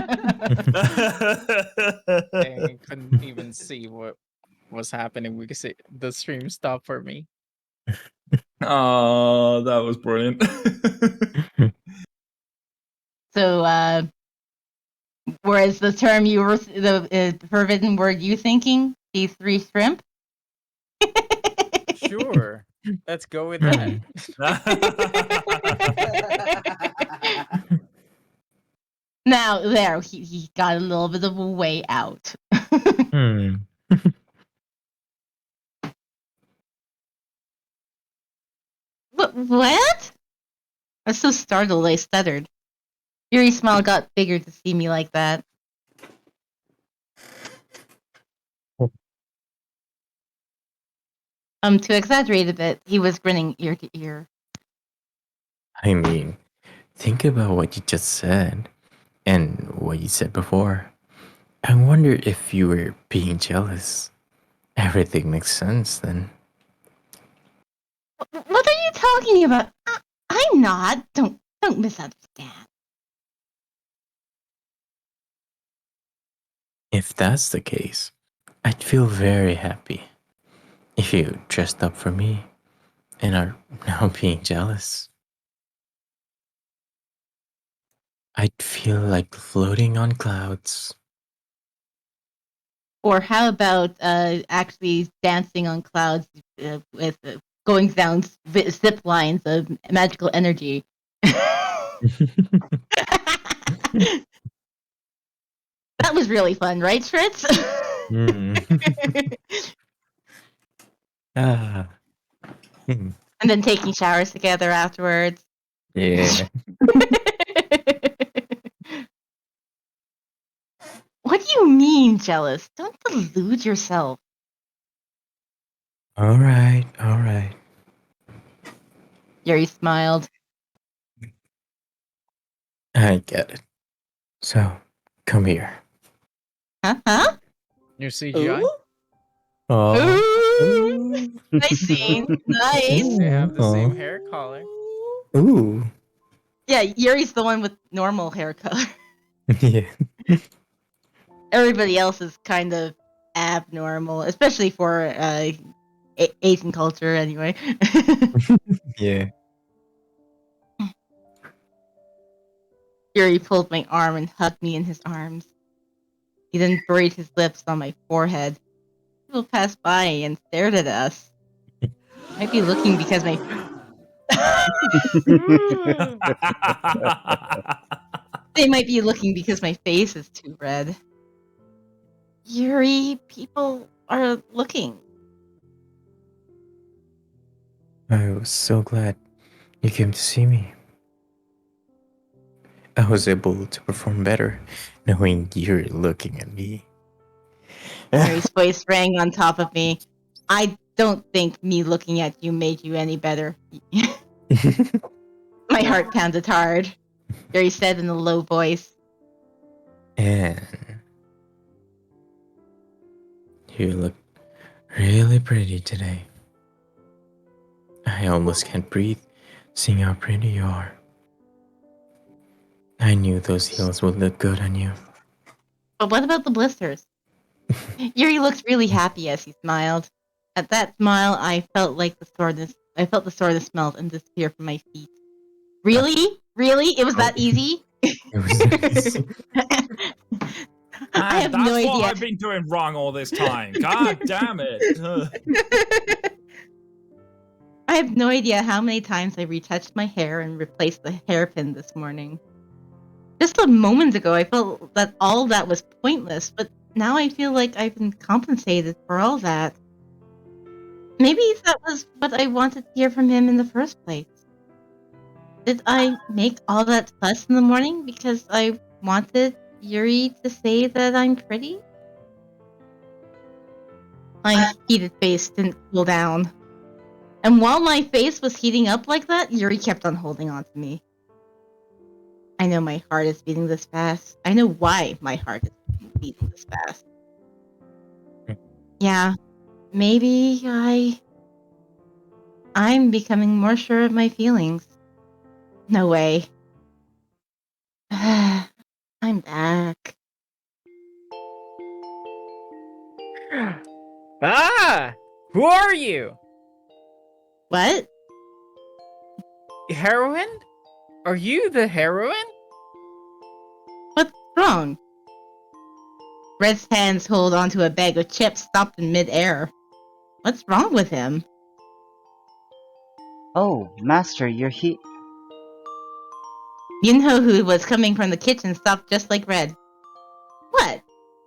I couldn't even see what was happening because the stream stopped for me. Oh, that was brilliant. So, whereas the term you were, the forbidden word you thinking, C3 shrimp? Sure. Let's go with that. Now, there, he got a little bit of a way out. Hmm. What? I was so startled I stuttered. Yuri's smile got bigger to see me like that. To exaggerate a bit, he was grinning ear to ear. I mean, think about what you just said and what you said before. I wonder if you were being jealous. Everything makes sense then. What are you talking about? I'm not. Don't misunderstand. If that's the case, I'd feel very happy if you dressed up for me and are now being jealous. I'd feel like floating on clouds. Or how about actually dancing on clouds with going down zip lines of magical energy? That was really fun, right, Fritz? Ah. And then taking showers together afterwards. Yeah. What do you mean, jealous? Don't delude yourself. All right. Yuri smiled. I get it. So, come here. Huh? Your CGI? Oh. Ooh, nice scene. Nice. They have the same Aw. hair color. Ooh. Yeah, Yuri's the one with normal hair color. Yeah. Everybody else is kind of abnormal, especially for Asian culture, anyway. Yeah. Yuri pulled my arm and hugged me in his arms. He then buried his lips on my forehead. People passed by and stared at us. Might be looking because my they might be looking because my face is too red. Yuri, people are looking. I was so glad you came to see me. I was able to perform better knowing you're looking at me. Yuri's voice rang on top of me. I don't think me looking at you made you any better. My heart pounded hard. Yuri said in a low voice. And you look really pretty today. I almost can't breathe seeing how pretty you are. I knew those heels would look good on you. But what about the blisters? Yuri looked really happy as he smiled. At that smile, I felt the soreness melt and disappear from my feet. Really? Really? It was that easy? It was that easy. I have no That's what idea. I've been doing wrong all this time. God damn it. I have no idea how many times I retouched my hair and replaced the hairpin this morning. Just a moment ago, I felt that all that was pointless, but now I feel like I've been compensated for all that. Maybe that was what I wanted to hear from him in the first place. Did I make all that fuss in the morning because I wanted Yuri to say that I'm pretty? My heated face didn't cool down. And while my face was heating up like that, Yuri kept on holding on to me. I know my heart is beating this fast. I know why my heart is beating this fast. Yeah, maybe I'm becoming more sure of my feelings. No way. I'm back. Ah! Who are you? What? Heroine? Are you the heroine? What's wrong? Red's hands hold onto a bag of chips stopped in midair. What's wrong with him? Oh, Master, you're here. Yunho, who was coming from the kitchen, stopped just like Red. What?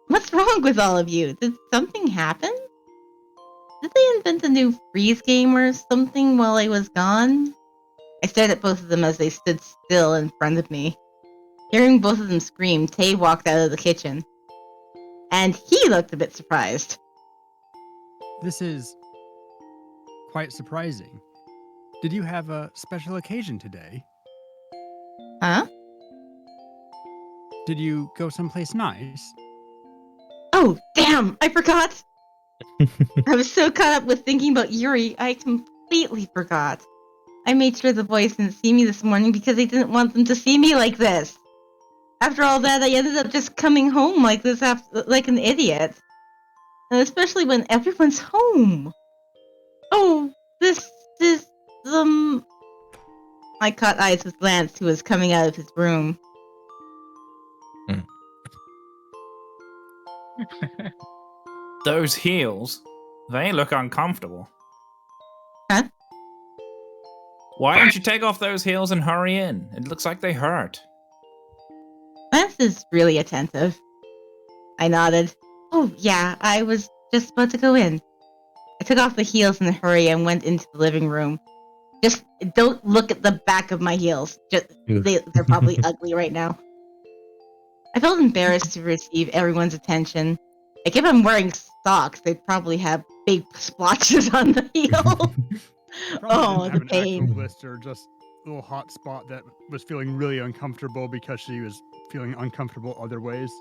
What's wrong with all of you? Did something happen? Did they invent a new freeze game or something while I was gone? I stared at both of them as they stood still in front of me. Hearing both of them scream, Tay walked out of the kitchen. And he looked a bit surprised. This is quite surprising. Did you have a special occasion today? Huh? Did you go someplace nice? Oh, damn! I forgot! I was so caught up with thinking about Yuri, I completely forgot. I made sure the boys didn't see me this morning because I didn't want them to see me like this. After all that, I ended up just coming home like this, like an idiot. And especially when everyone's home. Oh, this is, I caught eyes with Lance, who was coming out of his room. Those heels, they look uncomfortable. Huh? Why don't you take off those heels and hurry in? It looks like they hurt. Lance is really attentive. I nodded. Oh, yeah, I was just about to go in. I took off the heels in a hurry and went into the living room. Just don't look at the back of my heels. They're probably ugly right now. I felt embarrassed to receive everyone's attention. Like, if I'm wearing socks, they'd probably have big splotches on the heel. Oh, the An actual pain. blister, just a little hot spot that was feeling really uncomfortable because she was feeling uncomfortable other ways.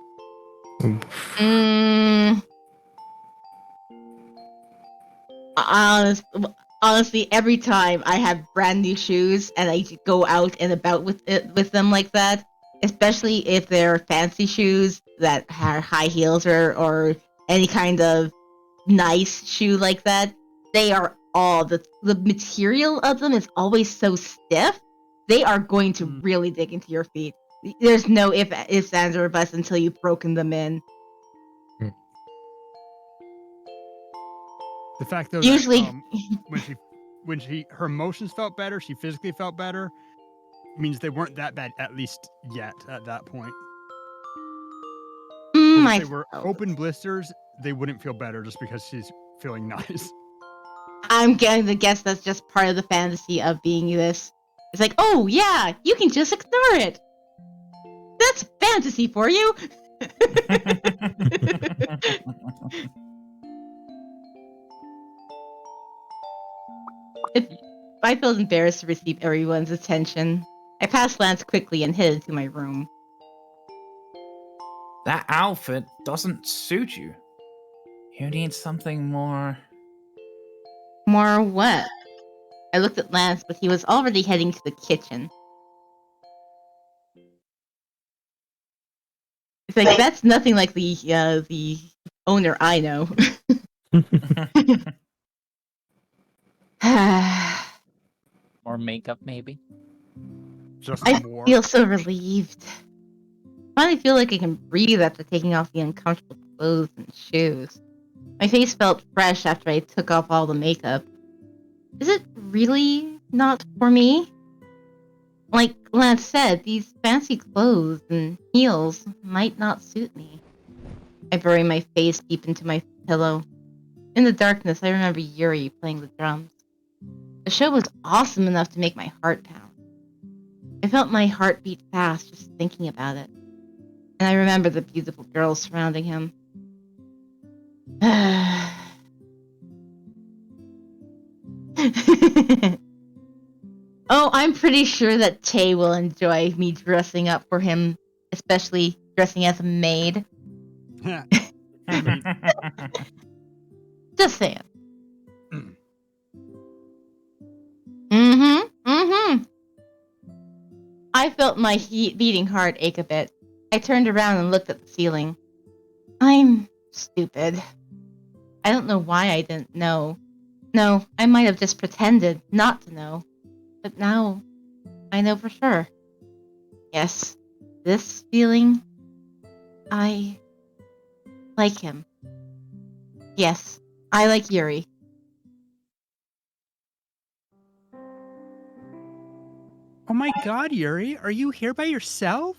Honestly, every time I have brand new shoes and I go out and about with them like that, especially if they're fancy shoes that are high heels or any kind of nice shoe like that, they are all the material of them is always so stiff. They are going to really dig into your feet. There's no ifs, ands, or buts until you've broken them in. The fact though Usually, that when her emotions felt better, she physically felt better, means they weren't that bad, at least yet at that point. If they were open blisters, they wouldn't feel better just because she's feeling nice. I'm going to guess that's just part of the fantasy of being this. It's like, oh yeah, you can just ignore it. That's fantasy for you. I felt embarrassed to receive everyone's attention. I passed Lance quickly and hid into my room. That outfit doesn't suit you. You need something more... More what? I looked at Lance, but he was already heading to the kitchen. It's like, that's nothing like the owner I know. More makeup, maybe? I feel so relieved. I finally feel like I can breathe after taking off the uncomfortable clothes and shoes. My face felt fresh after I took off all the makeup. Is it really not for me? Like Lance said, these fancy clothes and heels might not suit me. I bury my face deep into my pillow. In the darkness, I remember Yuri playing the drums. The show was awesome enough to make my heart pound. I felt my heart beat fast just thinking about it. And I remember the beautiful girls surrounding him. Oh, I'm pretty sure that Tay will enjoy me dressing up for him, especially dressing as a maid. Just saying. I felt my beating heart ache a bit. I turned around and looked at the ceiling. I'm stupid. I don't know why I didn't know. No, I might have just pretended not to know. But now, I know for sure. Yes, this feeling, I like him. Yes, I like Yuri. Oh my god, Yuri, are you here by yourself?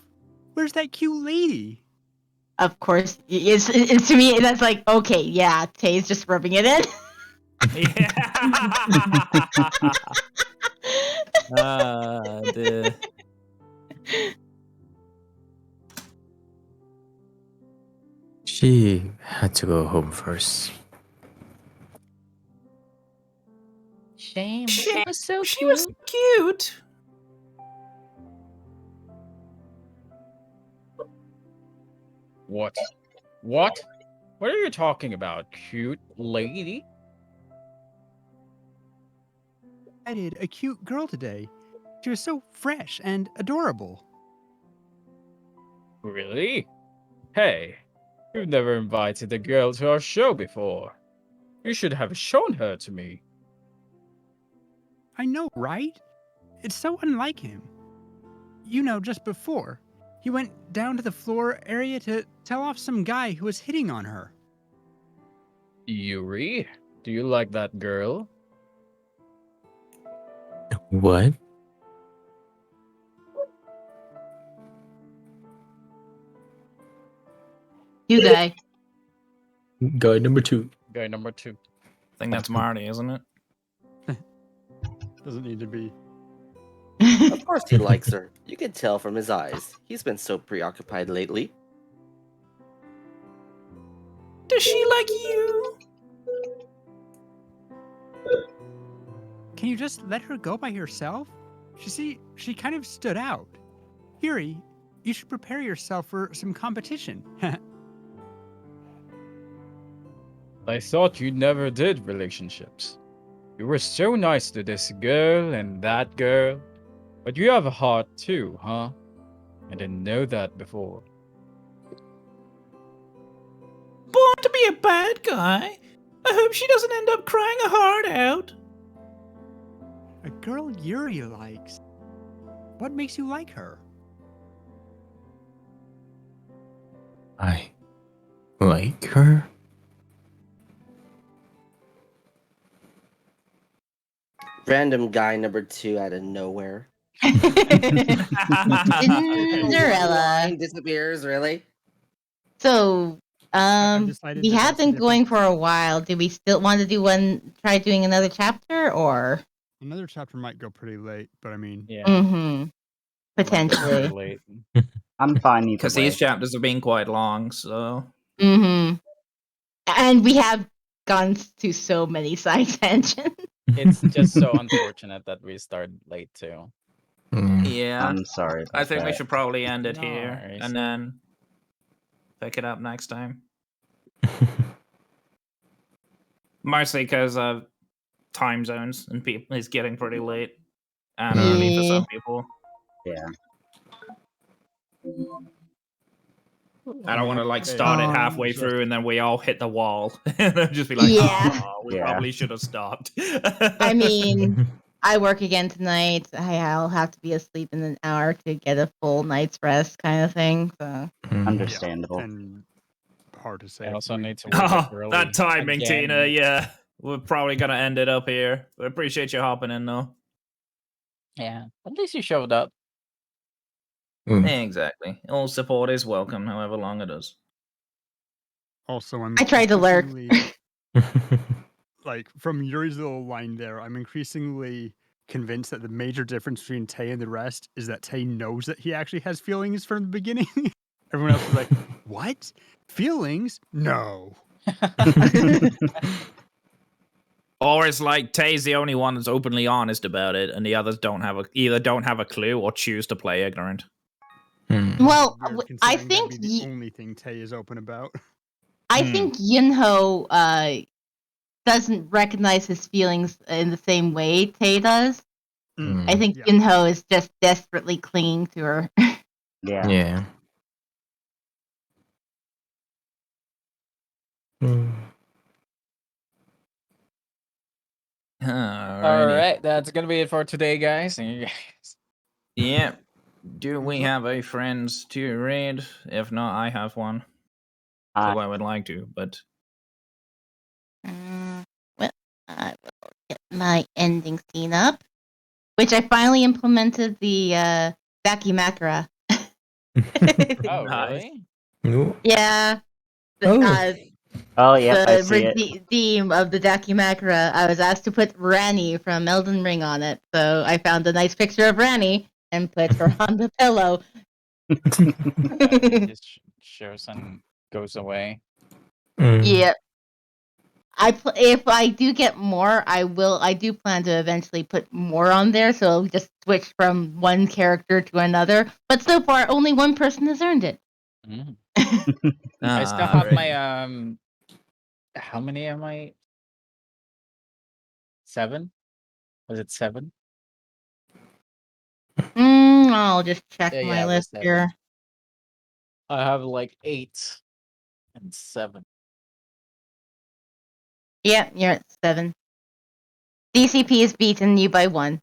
Where's that cute lady? Of course, it's to me, that's like, okay, yeah, Tay's just rubbing it in. Yeah. The She had to go home first. Shame. She, It was so she was cute. cute. what? What? What are you talking about, cute lady? I did a cute girl today. She was so fresh and adorable. Really? Hey, you've never invited a girl to our show before. You should have shown her to me. I know, right? It's so unlike him. You know, just before, he went down to the floor area to tell off some guy who was hitting on her. Yuri, do you like that girl? What? You guy. Guy number 2. Guy number 2. I think that's Marty, isn't it? Doesn't need to be. Of course he likes her. You can tell from his eyes. He's been so preoccupied lately. Does she like you? Can you just let her go by herself? She kind of stood out. Yuri, you should prepare yourself for some competition. I thought you never did relationships. You were so nice to this girl and that girl. But you have a heart too, huh? I didn't know that before. Born to be a bad guy. I hope she doesn't end up crying her heart out. A girl Yuri likes. What makes you like her? I like her? Random guy number 2 out of nowhere. Cinderella. Line disappears, really? So, decided we that have that's a been different- going for a while. Do we still want to try doing another chapter, or? Another chapter might go pretty late, but I mean, Yeah. Mm-hmm. Potentially. Late. I'm fine either Because way. these chapters have been quite long, so. Mm-hmm. And we have gone to so many side tangents. It's just so unfortunate that we started late too. Yeah. I'm sorry. I about think we that. should probably end it No here worries. and then pick it up next time. Mostly because of time zones and people it's getting pretty late and early for some people. Yeah. I don't want to like start it halfway just- through and then we all hit the wall and then just be like, Yeah. oh, we Yeah. probably should have stopped. I mean, I work again tonight. I'll have to be asleep in an hour to get a full night's rest, kind of thing. So. Understandable. and hard to say. I also We- need to wake up Oh, early. that timing, again. Tina. Yeah, we're probably gonna end it up here. But appreciate you hopping in, though. Yeah, at least you showed up. Exactly. All support is welcome, however long it is. Also, I'm I tried to lurk. increasingly- like from Yuri's little line there, I'm increasingly convinced that the major difference between Tay and the rest is that Tay knows that he actually has feelings from the beginning. Everyone else is like, "What? Feelings? No." Or it's like Tay's the only one that's openly honest about it, and the others either don't have a clue or choose to play ignorant. Well, Weird I considering think that'd be the only thing Tay is open about. I think Yunho doesn't recognize his feelings in the same way Tay does. I think Yeah. Yunho is just desperately clinging to her. Yeah. Yeah. All right, that's gonna be it for today, guys. And you guys. Yeah. Do we have a friends to read? If not, I have one. So I would like to, but Well, I will get my ending scene up, which I finally implemented the Dakimakura. Oh, Nice. really? No. Yeah. Oh. Oh, yep, I The see it. theme of the Dakimakura, I was asked to put Rani from Elden Ring on it, so I found a nice picture of Rani and put her on the pillow. It just shows and goes away. Yep. If I do get more, I do plan to eventually put more on there, so I'll just switch from one character to another. But so far, only one person has earned it. Mm. I still have Alright. my How many am I? 7? Was it 7? I'll just check my Yeah, it was list 7. here. I have like 8 and 7. Yeah, you're at 7. DCP has beaten you by 1.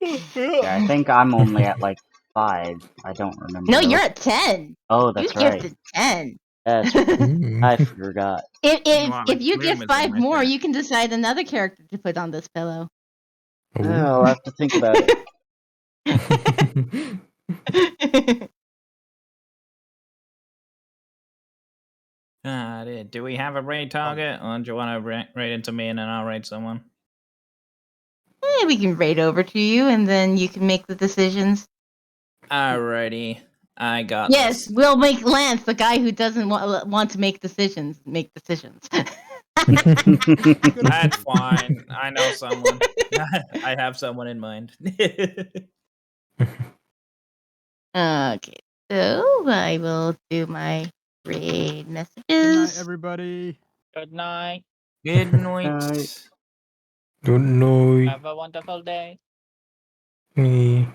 Yeah, I think I'm only at like 5. I don't remember. No, though. you're at 10. Oh, that's You right. gifted 10. That's right. I forgot. If you Bloom get is in 5 my more, chat. you can decide another character to put on this pillow. I'll have to think about it. Do we have a raid target, or do you want to raid into me and then I'll raid someone? We can raid over to you, and then you can make the decisions. Alrighty, I got Yes, this. we'll make Lance, the guy who doesn't want to make decisions, make decisions. That's fine. I know someone. I have someone in mind. Okay, so I will do my raid messages. Good night, everybody. Good night. Good night. Don't know. Have a wonderful day. Me.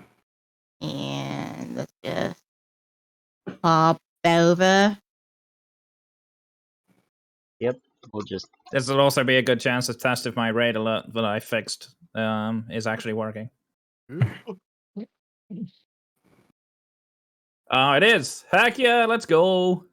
And let's just pop over. Yep, we'll just. This will also be a good chance to test if my raid alert that I fixed is actually working. Oh, it is. Heck yeah, let's go.